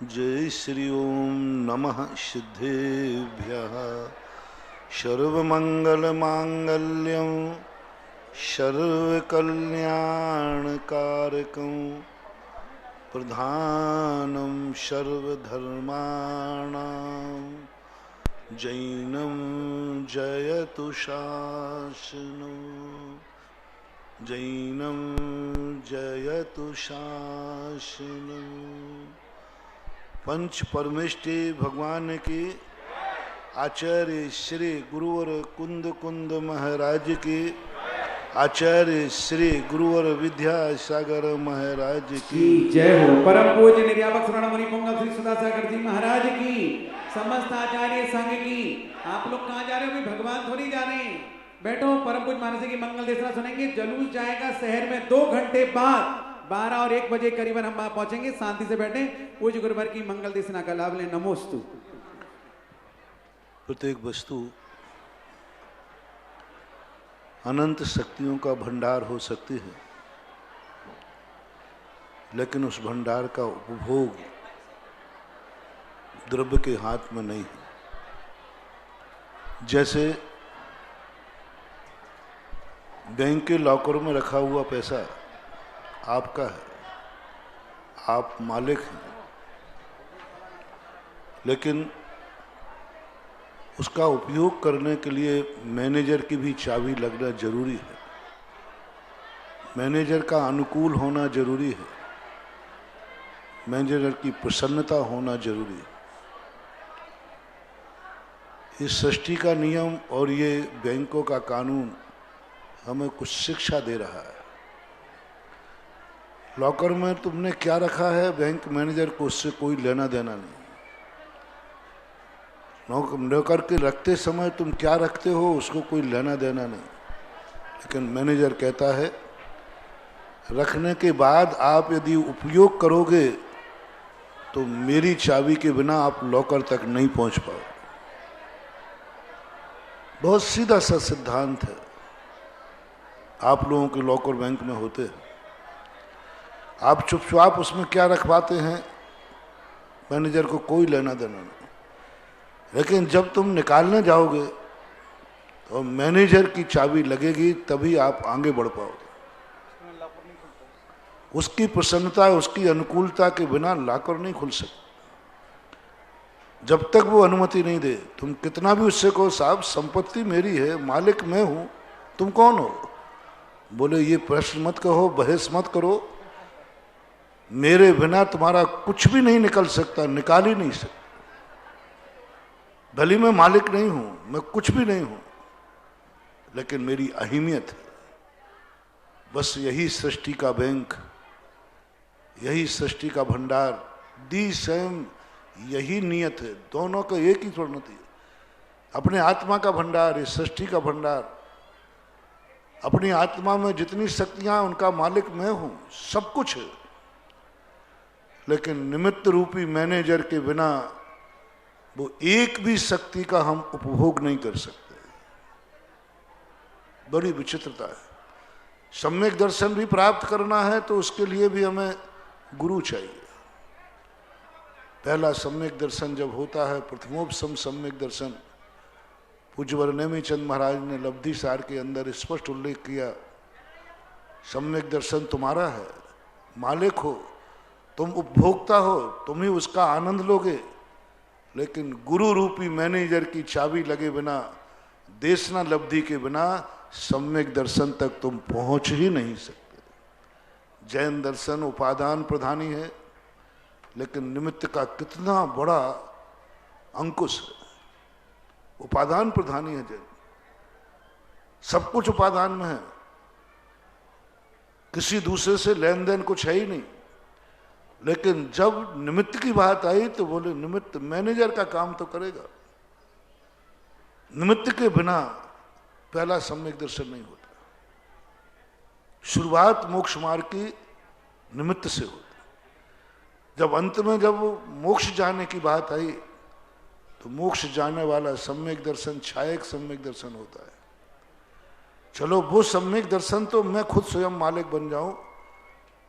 जय श्री ओम नमः सिद्धेभ्यः। सर्वमंगल मांगल्यं सर्वकल्याणकारकं प्रधानं सर्वधर्माणां जैनं जयतु शासनं, जैनं जयतु शासनं। पंच परमेष्टि भगवान की, आचार्य श्री गुरुवर कुंद कुंद महाराज की, आचार्य श्री गुरुवर विद्यासागर महाराज की जय हो। परम पूज्य निर्यापक श्रवण मुनि पुंगव श्री सुधासागर जी महाराज की, समस्त आचार्य संघ की। आप लोग कहाँ जा रहे हो? भगवान थोड़ी जा रहे हैं, बैठो। परम पूज्य महाराज की मंगल देशना सुनेंगे। जलूस जाएगा शहर में 2 घंटे बाद, 12 और 1 बजे करीबन हम वहां पहुंचेंगे। शांति से बैठे, पूज्य गुरुवर की मंगल देशना का लाभ लें। नमोस्तु। प्रत्येक वस्तु अनंत शक्तियों का भंडार हो सकती है, लेकिन उस भंडार का उपभोग द्रव्य के हाथ में नहीं है। जैसे बैंक के लॉकर में रखा हुआ पैसा आपका है, आप मालिक हैं, लेकिन उसका उपयोग करने के लिए मैनेजर की भी चाबी लगना जरूरी है, मैनेजर का अनुकूल होना जरूरी है, मैनेजर की प्रसन्नता होना जरूरी है। इस सृष्टि का नियम और ये बैंकों का कानून हमें कुछ शिक्षा दे रहा है। लॉकर में तुमने क्या रखा है, बैंक मैनेजर को उससे कोई लेना देना नहीं। नौकर के रखते समय तुम क्या रखते हो उसको कोई लेना देना नहीं, लेकिन मैनेजर कहता है रखने के बाद आप यदि उपयोग करोगे तो मेरी चाबी के बिना आप लॉकर तक नहीं पहुंच पाओ। बहुत सीधा सा सिद्धांत है। आप लोगों के लॉकर बैंक में होते हैं, आप चुपचाप उसमें क्या रखवाते हैं, मैनेजर को कोई लेना देना नहीं, लेकिन जब तुम निकालने जाओगे तो मैनेजर की चाबी लगेगी, तभी आप आगे बढ़ पाओगे। उसकी प्रसन्नता, उसकी अनुकूलता के बिना लॉकर नहीं खुल सकता। जब तक वो अनुमति नहीं दे, तुम कितना भी उससे कहो साहब संपत्ति मेरी है, मालिक मैं हूं, तुम कौन हो? बोले ये प्रश्न मत कहो, बहस मत करो, मेरे बिना तुम्हारा कुछ भी नहीं निकल सकता, निकाल ही नहीं सकता। भले मैं मालिक नहीं हूं, मैं कुछ भी नहीं हूं, लेकिन मेरी अहमियत है। बस यही सृष्टि का बैंक, यही सृष्टि का भंडार, दी सेम यही नियत है। दोनों का एक ही प्रणति है। अपने आत्मा का भंडार, इस सृष्टि का भंडार, अपनी आत्मा में जितनी शक्तियां, उनका मालिक मैं हूं, सब कुछ है, लेकिन निमित्त रूपी मैनेजर के बिना वो एक भी शक्ति का हम उपभोग नहीं कर सकते। बड़ी विचित्रता है। सम्यक दर्शन भी प्राप्त करना है तो उसके लिए भी हमें गुरु चाहिए। पहला सम्यक दर्शन जब होता है, प्रथमोपसम सम्यक दर्शन, पूज्यवर नेमीचंद महाराज ने लब्धि सार के अंदर स्पष्ट उल्लेख किया, सम्यक दर्शन तुम्हारा है, मालिक हो तुम, उपभोक्ता हो तुम ही उसका आनंद लोगे, लेकिन गुरु रूपी मैनेजर की चाबी लगे बिना, देशना लब्धि के बिना सम्यक दर्शन तक तुम पहुंच ही नहीं सकते। जैन दर्शन उपादान प्रधानी है, लेकिन निमित्त का कितना बड़ा अंकुश है। उपादान प्रधानी है जैन, सब कुछ उपादान में है, किसी दूसरे से लेन देन कुछ है ही नहीं। लेकिन जब निमित्त की बात आई तो बोले निमित्त मैनेजर का काम तो करेगा, निमित्त के बिना पहला सम्यक दर्शन नहीं होता। शुरुआत मोक्ष मार्ग की निमित्त से होती। जब अंत में जब मोक्ष जाने की बात आई तो मोक्ष जाने वाला सम्यक दर्शन छायक सम्यक दर्शन होता है। चलो वो सम्यक दर्शन तो मैं खुद स्वयं मालिक बन जाऊं,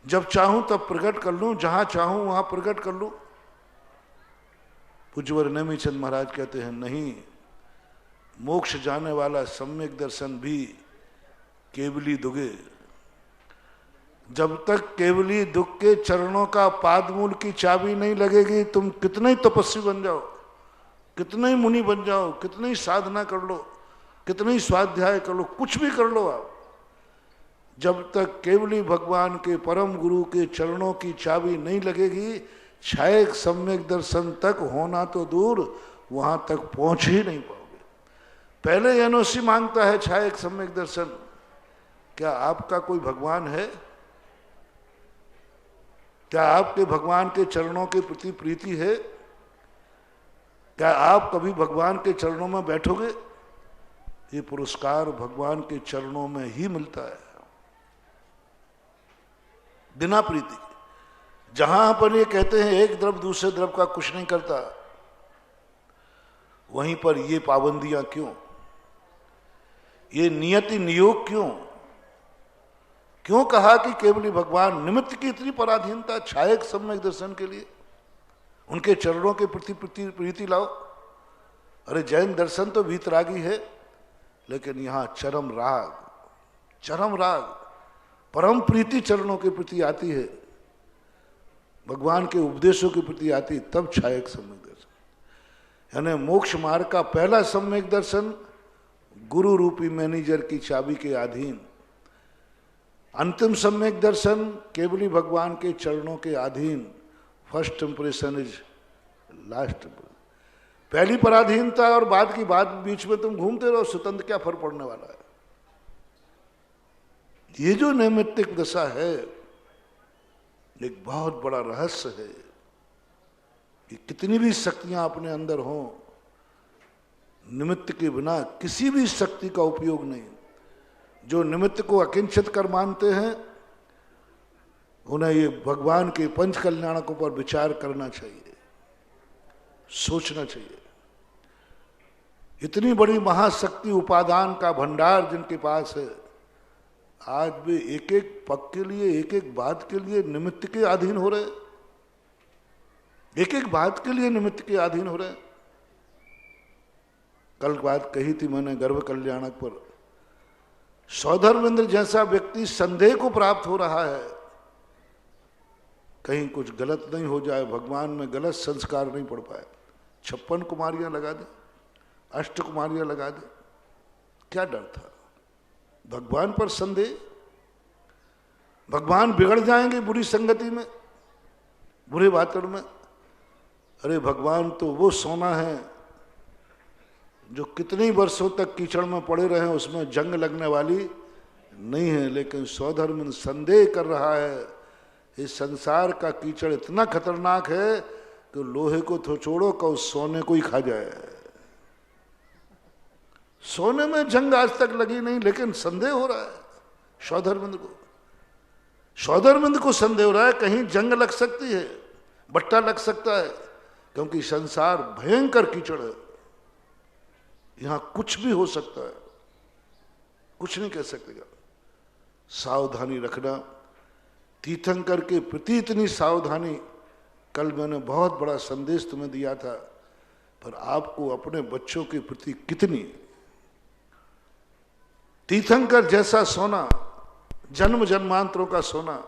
जब चाहूं तब प्रकट कर लूं, जहां चाहूं वहां प्रकट कर लूं। पूज्यवर नेमीचंद महाराज कहते हैं नहीं, मोक्ष जाने वाला सम्यक दर्शन भी केवली दुगे। जब तक केवली दुख के चरणों का पादमूल की चाबी नहीं लगेगी, तुम कितने ही तपस्वी बन जाओ, कितने ही मुनि बन जाओ, कितनी ही साधना कर लो, कितने ही स्वाध्याय कर लो, कुछ भी कर लो आप, जब तक केवली भगवान के परम गुरु के चरणों की चाबी नहीं लगेगी, छायक सम्यक दर्शन तक होना तो दूर, वहां तक पहुंच ही नहीं पाओगे। पहले एनओसी मांगता है छायक सम्यक दर्शन। क्या आपका कोई भगवान है? क्या आपके भगवान के चरणों के प्रति प्रीति है? क्या आप कभी भगवान के चरणों में बैठोगे? ये पुरस्कार भगवान के चरणों में ही मिलता है, बिना प्रीति। जहां पर ये कहते हैं एक द्रव दूसरे द्रव का कुछ नहीं करता, वहीं पर ये पाबंदियां क्यों, ये नियति नियोग क्यों? क्यों कहा कि केवली भगवान? निमित्त की इतनी पराधीनता छायक सम्यक दर्शन के लिए, उनके चरणों के प्रति प्रीति लाओ। अरे जैन दर्शन तो वीतरागी है, लेकिन यहां चरम राग परम प्रीति चरणों के प्रति आती है, भगवान के उपदेशों के प्रति आती, तब छायक सम्यक दर्शन। यानी मोक्ष मार्ग का पहला सम्यक दर्शन गुरु रूपी मैनेजर की चाबी के अधीन, अंतिम सम्यक दर्शन केवली भगवान के चरणों के अधीन। First impression is last. पहली पराधीनता और बाद की बात, बीच में तुम घूमते रहो, स्वतंत्र क्या फर्क पड़ने वाला है? ये जो नैमित्तिक दशा है एक बहुत बड़ा रहस्य है कि कितनी भी शक्तियां अपने अंदर हों, निमित्त के बिना किसी भी शक्ति का उपयोग नहीं। जो निमित्त को अकिंचित कर मानते हैं, उन्हें ये भगवान के पंच कल्याणकों पर विचार करना चाहिए, सोचना चाहिए। इतनी बड़ी महाशक्ति उपादान का भंडार जिनके पास है, आज भी एक एक पग के लिए, एक एक बात के लिए निमित्त के अधीन हो रहे, एक एक बात के लिए निमित्त के अधीन हो रहे। कल बात कही थी मैंने गर्भ कल्याणक पर, सौधर्मेंद्र जैसा व्यक्ति संदेह को प्राप्त हो रहा है, कहीं कुछ गलत नहीं हो जाए, भगवान में गलत संस्कार नहीं पड़ पाए, 56 कुमारियां लगा दे, 8 कुमारियां लगा दे, क्या डर था? भगवान पर संदेह, भगवान बिगड़ जाएंगे बुरी संगति में, बुरे वातावरण में। अरे भगवान तो वो सोना है जो कितने वर्षों तक कीचड़ में पड़े रहे, उसमें जंग लगने वाली नहीं है। लेकिन सौधर्म संदेह कर रहा है, इस संसार का कीचड़ इतना खतरनाक है कि लोहे को तो छोड़ो, को सोने को ही खा जाए। सोने में जंग आज तक लगी नहीं, लेकिन संदेह हो रहा है सौधर्मेंद्र को। सौधर्मेंद्र को संदेह हो रहा है कहीं जंग लग सकती है, बट्टा लग सकता है, क्योंकि संसार भयंकर कीचड़ है, यहां कुछ भी हो सकता है, कुछ नहीं कह सकेगा। सावधानी रखना, तीर्थंकर के प्रति इतनी सावधानी। कल मैंने बहुत बड़ा संदेश तुम्हें दिया था, पर आपको अपने बच्चों के प्रति कितनी, तीर्थंकर जैसा सोना, जन्म जन्मांतरों का सोना,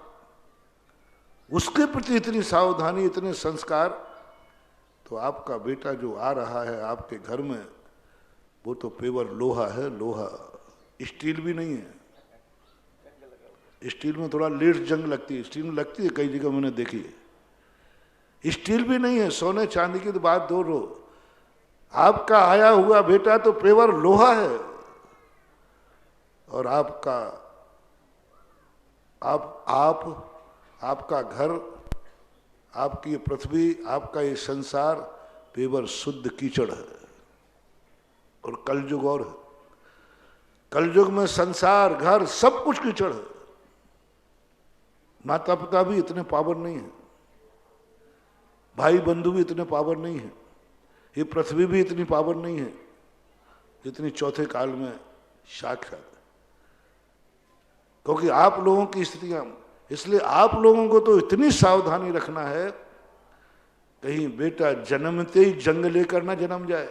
उसके प्रति इतनी सावधानी, इतने संस्कार, तो आपका बेटा जो आ रहा है आपके घर में, वो तो पेवर लोहा है, लोहा, स्टील भी नहीं है। स्टील में थोड़ा लेट जंग लगती है, स्टील में लगती है, कई जगह मैंने देखी है। स्टील भी नहीं है, सोने चांदी की तो बात दो रो, आपका आया हुआ बेटा तो पेवर लोहा है। और आपका घर, आपकी ये पृथ्वी, आपका ये संसार पेवर शुद्ध कीचड़ है। और कलयुग और है, कलयुग में संसार, घर, सब कुछ कीचड़ है। माता पिता भी इतने पावर नहीं है, भाई बंधु भी इतने पावर नहीं है, ये पृथ्वी भी इतनी पावर नहीं है जितनी चौथे काल में साक्षात। क्योंकि आप लोगों की स्थितियां, इसलिए आप लोगों को तो इतनी सावधानी रखना है, कहीं बेटा जन्मते ही जंग लेकर ना जन्म जाए,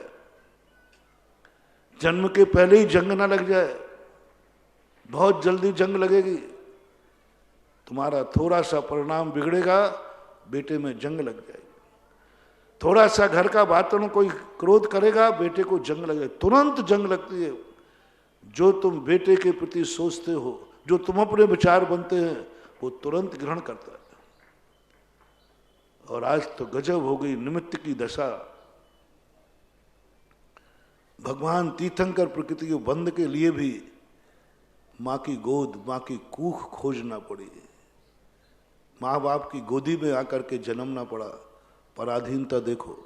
जन्म के पहले ही जंग ना लग जाए। बहुत जल्दी जंग लगेगी, तुम्हारा थोड़ा सा परिणाम बिगड़ेगा, बेटे में जंग लग जाएगी। थोड़ा सा घर का वातावरण कोई क्रोध करेगा, बेटे को जंग लग जाएगी, तुरंत जंग लगती है। जो तुम बेटे के प्रति सोचते हो, जो तुम अपने विचार बनते हैं, वो तुरंत ग्रहण करता है। और आज तो गजब हो गई निमित्त की दशा। भगवान तीर्थंकर प्रकृति के बंद के लिए भी माँ की गोद, माँ की कूख खोजना पड़ी, माँ बाप की गोदी में आकर के जन्मना पड़ा। पराधीनता देखो,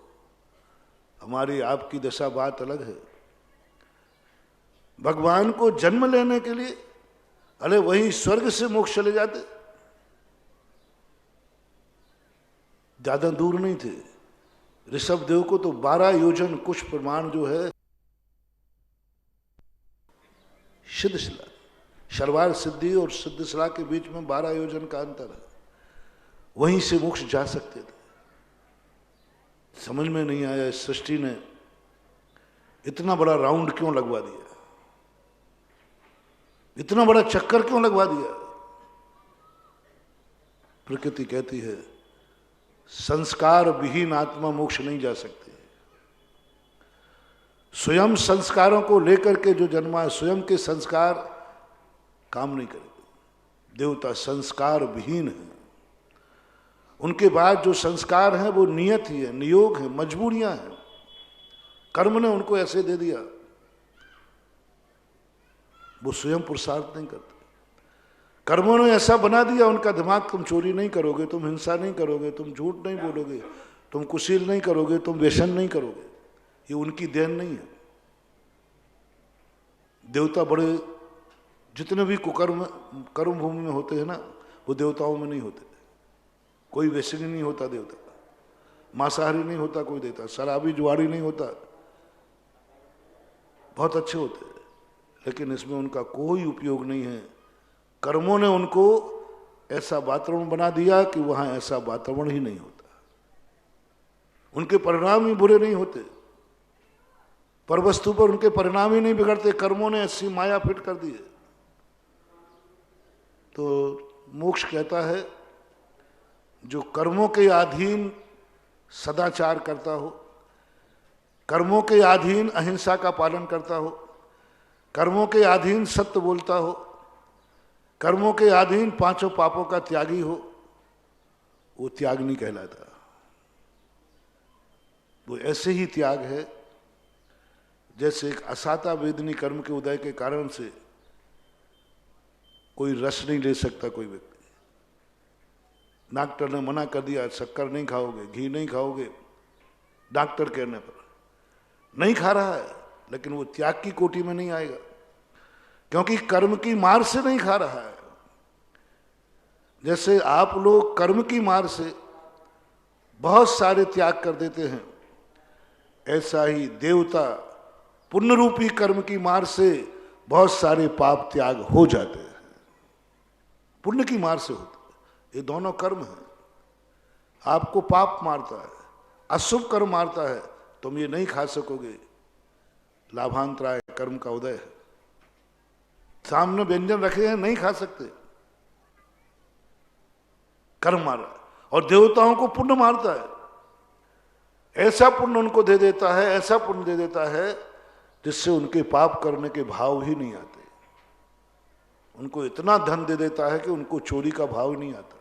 हमारी आपकी दशा बात अलग है। भगवान को जन्म लेने के लिए, अरे वहीं स्वर्ग से मोक्ष चले जाते, ज्यादा दूर नहीं थे। ऋषभ देव को तो 12 योजन कुछ प्रमाण जो है सिद्धशिला, शर्वार सिद्धि और सिद्धशिला के बीच में 12 योजन का अंतर है, वहीं से मोक्ष जा सकते थे। समझ में नहीं आया इस सृष्टि ने इतना बड़ा राउंड क्यों लगवा दिया, इतना बड़ा चक्कर क्यों लगवा दिया। प्रकृति कहती है संस्कार विहीन आत्मा मोक्ष नहीं जा सकती। स्वयं संस्कारों को लेकर के जो जन्मा है, स्वयं के संस्कार काम नहीं करेंगे। देवता संस्कार विहीन है, उनके बाद जो संस्कार हैं वो नियत ही है, नियोग है, मजबूरियां हैं, कर्म ने उनको ऐसे दे दिया, वो स्वयं पुरुषार्थ नहीं करते। कर्मों ने ऐसा बना दिया उनका दिमाग, तुम चोरी नहीं करोगे, तुम हिंसा नहीं करोगे, तुम झूठ नहीं बोलोगे, तुम कुशील नहीं करोगे, तुम व्यसन नहीं करोगे, ये उनकी देन नहीं है। देवता बड़े जितने भी कुकर्म कर्म भूमि में होते हैं ना, वो देवताओं में नहीं होते। कोई व्यसनी नहीं होता देवता, मांसाहारी नहीं होता कोई देवता, शराबी जुआरी नहीं होता, बहुत अच्छे होते हैं, लेकिन इसमें उनका कोई उपयोग नहीं है। कर्मों ने उनको ऐसा वातावरण बना दिया कि वहां ऐसा वातावरण ही नहीं होता, उनके परिणाम ही बुरे नहीं होते, पर वस्तु पर उनके परिणाम ही नहीं बिगड़ते। कर्मों ने ऐसी माया फिट कर दी है। तो मोक्ष कहता है जो कर्मों के अधीन सदाचार करता हो, कर्मों के अधीन अहिंसा का पालन करता हो, कर्मों के अधीन सत्य बोलता हो, कर्मों के अधीन 5 पापों का त्यागी हो, वो त्याग नहीं कहलाता। वो ऐसे ही त्याग है जैसे एक असाता वेदनी कर्म के उदय के कारण से कोई रस नहीं ले सकता कोई व्यक्ति। डॉक्टर ने मना कर दिया शक्कर नहीं खाओगे, घी नहीं खाओगे, डॉक्टर कहने पर नहीं खा रहा है, लेकिन वो त्याग की कोटि में नहीं आएगा, क्योंकि कर्म की मार से नहीं खा रहा है। जैसे आप लोग कर्म की मार से बहुत सारे त्याग कर देते हैं, ऐसा ही देवता पुण्य रूपी कर्म की मार से बहुत सारे पाप त्याग हो जाते हैं। पुण्य की मार से होता है, ये दोनों कर्म हैं। आपको पाप मारता है, अशुभ कर्म मारता है, तुम ये नहीं खा सकोगे, लाभांतराय कर्म का उदय है। सामने व्यंजन रखे हैं, नहीं खा सकते, कर्म मारा। और देवताओं को पुण्य मारता है, ऐसा पुण्य उनको दे देता है, ऐसा पुण्य दे देता है जिससे उनके पाप करने के भाव ही नहीं आते। उनको इतना धन दे देता है कि उनको चोरी का भाव नहीं आता।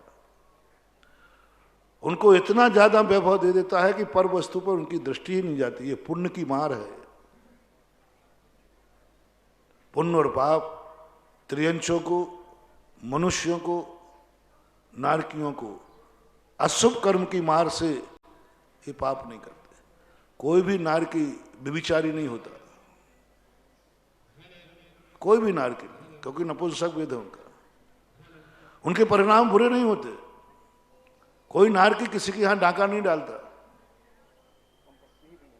उनको इतना ज्यादा वैभव दे देता है कि पर वस्तु पर उनकी दृष्टि ही नहीं जाती। ये पुण्य की मार है। पुण्य और पाप त्रियंशों को, मनुष्यों को, नारकियों को अशुभ कर्म की मार से ये पाप नहीं करते। कोई भी नारकी व्यभिचारी नहीं होता, कोई भी नारकी नहीं, क्योंकि नपुंसक वेद है उनका। उनके परिणाम बुरे नहीं होते। कोई नारकी किसी के यहां डाका नहीं डालता,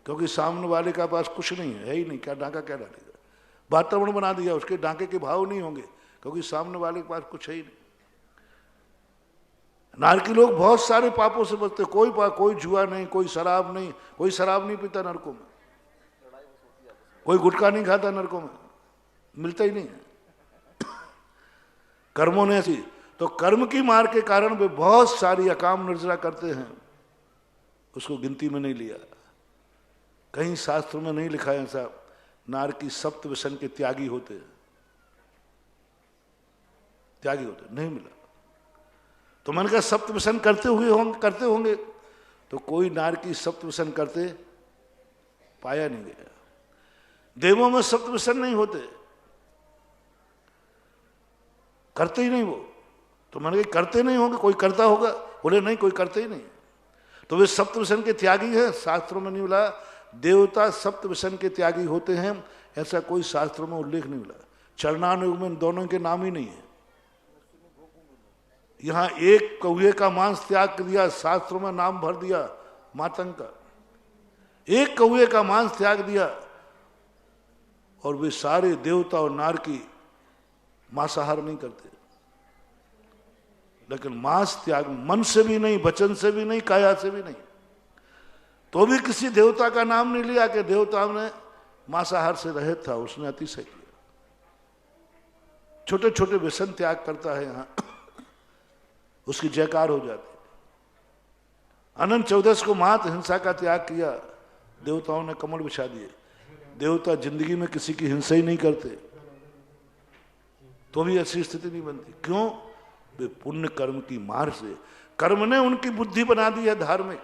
क्योंकि सामने वाले का पास कुछ नहीं है ही नहीं, क्या डाका क्या डालेगा। वातावरण बना दिया, उसके डाके के भाव नहीं होंगे, क्योंकि सामने वाले के पास कुछ है ही नहीं। नारकी लोग बहुत सारे पापों से बचते। कोई जुआ नहीं, कोई शराब नहीं, कोई शराब नहीं पीता नरकों में, कोई गुटखा नहीं खाता नरकों में, मिलता ही नहीं है। कर्मों ने ऐसी, तो कर्म की मार के कारण वे बहुत सारी अकाम निर्जरा करते हैं, उसको गिनती में नहीं लिया। कहीं शास्त्रों में नहीं लिखा है ऐसा नारकी सप्त व्यसन के त्यागी होते, त्यागी होते, नहीं मिला। तो मैंने कहा सप्त व्यसन करते होंगे, तो कोई नारकी सप्त व्यसन करते पाया नहीं गया। देवों में सप्त व्यसन नहीं होते, करते ही नहीं वो। तो मैंने कहा करते नहीं होंगे, कोई करता होगा, बोले नहीं, कोई करते ही नहीं। तो वे सप्त व्यसन के त्यागी हैं, शास्त्रों में नहीं मिला। देवता सप्त व्यसन के त्यागी होते हैं, ऐसा कोई शास्त्रों में उल्लेख नहीं मिला। चरणानुयोग में दोनों के नाम ही नहीं है। यहां एक कौवे का मांस त्याग कर दिया, शास्त्रों में नाम भर दिया मातंग का। एक कौवे का मांस त्याग दिया, और वे सारे देवता और नारकी मांसाहार नहीं करते। लेकिन मांस त्याग मन से भी नहीं, वचन से भी नहीं, काया से भी नहीं। तो भी किसी देवता का नाम नहीं लिया कि देवता ने मांसाहार से रहित था, उसने अतिशय किया। छोटे छोटे व्यसन त्याग करता है यहां, उसकी जयकार हो जाती। अनंत चौदस को मात हिंसा का त्याग किया, देवताओं ने कमल बिछा दिए। देवता जिंदगी में किसी की हिंसा ही नहीं करते, तो भी ऐसी स्थिति नहीं बनती। क्यों? वे पुण्य कर्म की मार से, कर्म ने उनकी बुद्धि बना दी है धार्मिक।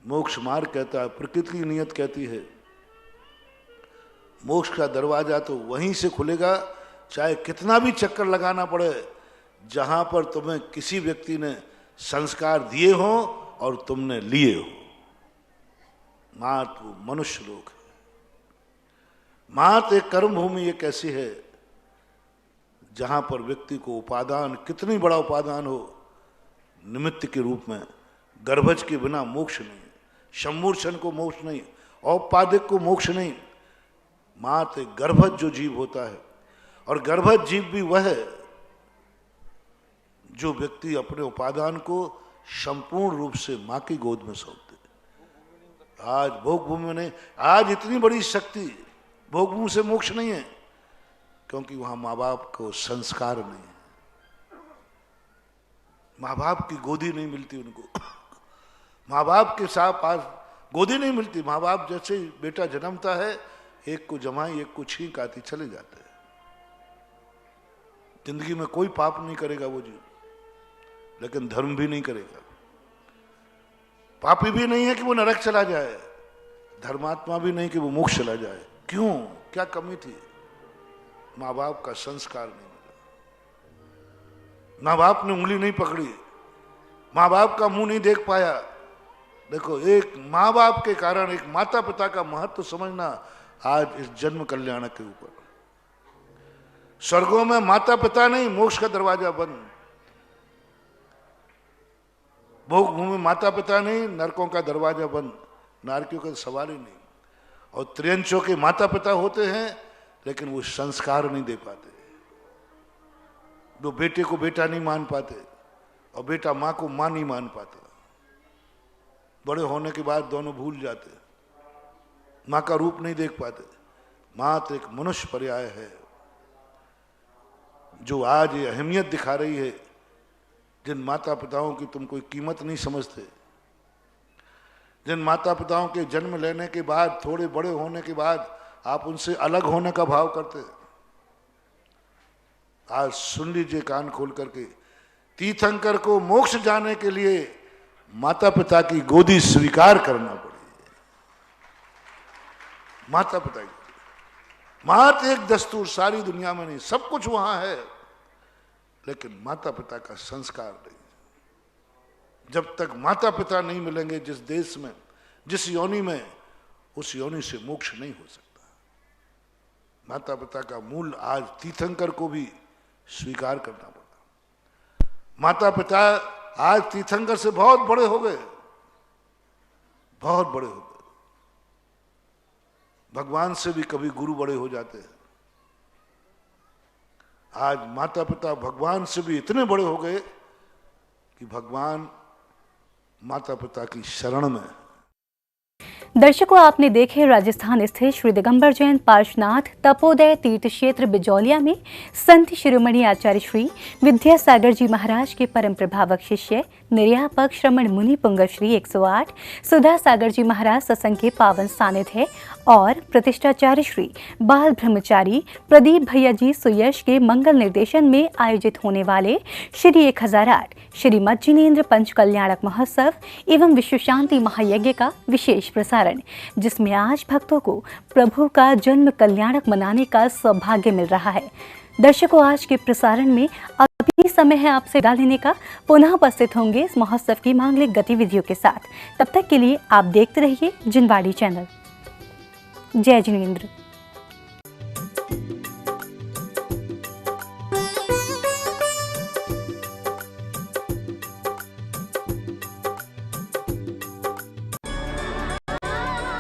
मोक्ष मार्ग कहता है, प्रकृति की नियत कहती है मोक्ष का दरवाजा तो वहीं से खुलेगा, चाहे कितना भी चक्कर लगाना पड़े, जहां पर तुम्हें किसी व्यक्ति ने संस्कार दिए हो और तुमने लिए हो। मात वो मनुष्य लोक है। मात एक कर्म भूमि एक ऐसी है जहां पर व्यक्ति को उपादान, कितनी बड़ा उपादान हो, निमित्त के रूप में, गर्भज के बिना मोक्ष नहीं, सम्मूर्छन को मोक्ष नहीं, औपाधिक को मोक्ष नहीं। मात एक गर्भज जो जीव होता है, और गर्भज जीव भी वह है जो व्यक्ति अपने उपादान को संपूर्ण रूप से मां की गोद में सौंप दे। आज भोग भूमि में नहीं, आज इतनी बड़ी शक्ति भोग भूमि से मोक्ष नहीं है, क्योंकि वहां माँ बाप को संस्कार नहीं है। माँ बाप की गोदी नहीं मिलती उनको, माँ बाप के साथ पास गोदी नहीं मिलती। माँ बाप जैसे बेटा जन्मता है, एक को जमाई एक को छींक आती, चले जाते हैं। जिंदगी में कोई पाप नहीं करेगा वो जीव, लेकिन धर्म भी नहीं करेगा। पापी भी नहीं है कि वो नरक चला जाए, धर्मात्मा भी नहीं कि वो मोक्ष चला जाए। क्यों? क्या कमी थी? माँ बाप का संस्कार नहीं मिला, माँ बाप ने उंगली नहीं पकड़ी, माँ बाप का मुंह नहीं देख पाया। देखो, एक माँ बाप के कारण, एक माता पिता का महत्व समझना आज इस जन्म कल्याण के ऊपर। स्वर्गों में माता पिता नहीं, मोक्ष का दरवाजा बंद। भोग भूमि माता पिता नहीं, नरकों का दरवाजा बंद, नारकियों का सवाल ही नहीं। और त्रियंशों के माता पिता होते हैं, लेकिन वो संस्कार नहीं दे पाते। वो बेटे को बेटा नहीं मान पाते, और बेटा माँ को माँ नहीं मान पाता। बड़े होने के बाद दोनों भूल जाते, माँ का रूप नहीं देख पाते। मात्र एक मनुष्य पर्याय है जो आज ये अहमियत दिखा रही है। जिन माता पिताओं की तुम कोई कीमत नहीं समझते, जिन माता पिताओं के जन्म लेने के बाद, थोड़े बड़े होने के बाद आप उनसे अलग होने का भाव करते, आज सुन लीजिए कान खोल करके, तीर्थंकर को मोक्ष जाने के लिए माता पिता की गोदी स्वीकार करना पड़ेगी। माता पिता की मात्र एक दस्तूर सारी दुनिया में नहीं, सब कुछ वहां है, लेकिन माता पिता का संस्कार नहीं। जब तक माता पिता नहीं मिलेंगे जिस देश में, जिस योनि में, उस योनि से मोक्ष नहीं हो सकता। माता पिता का मूल आज तीर्थंकर को भी स्वीकार करना पड़ा। माता पिता आज तीर्थंकर से बहुत बड़े हो गए, बहुत बड़े हो गए। भगवान से भी कभी गुरु बड़े हो जाते हैं। आज माता पिता भगवान से भी इतने बड़े हो गए कि भगवान माता पिता की शरण में। दर्शकों, आपने देखे राजस्थान स्थित श्री दिगंबर जैन पार्श्वनाथ तपोदय तीर्थ क्षेत्र बिजौलिया में संत शिरोमणि आचार्य श्री विद्यासागर जी महाराज के परम प्रभावक शिष्य निर्यापक श्रमण मुनि पुंगव श्री 108 सुधा सागर जी महाराज सत्संग के पावन सानिध्य और प्रतिष्ठाचार्य श्री बाल ब्रह्मचारी प्रदीप भैया जी सुयश के मंगल निर्देशन में आयोजित होने वाले श्री 1008 श्रीमद जिनेन्द्र पंच कल्याणक महोत्सव एवं विश्व शांति महायज्ञ का विशेष प्रसारण, जिसमें आज भक्तों को प्रभु का जन्म कल्याणक मनाने का सौभाग्य मिल रहा है। दर्शकों, आज के प्रसारण में अभी समय है आपसे विदा लेने का। पुनः उपस्थित होंगे इस महोत्सव की मांगलिक गतिविधियों के साथ। तब तक के लिए आप देखते रहिए जिनवाड़ी चैनल। जय जिनेन्द्र।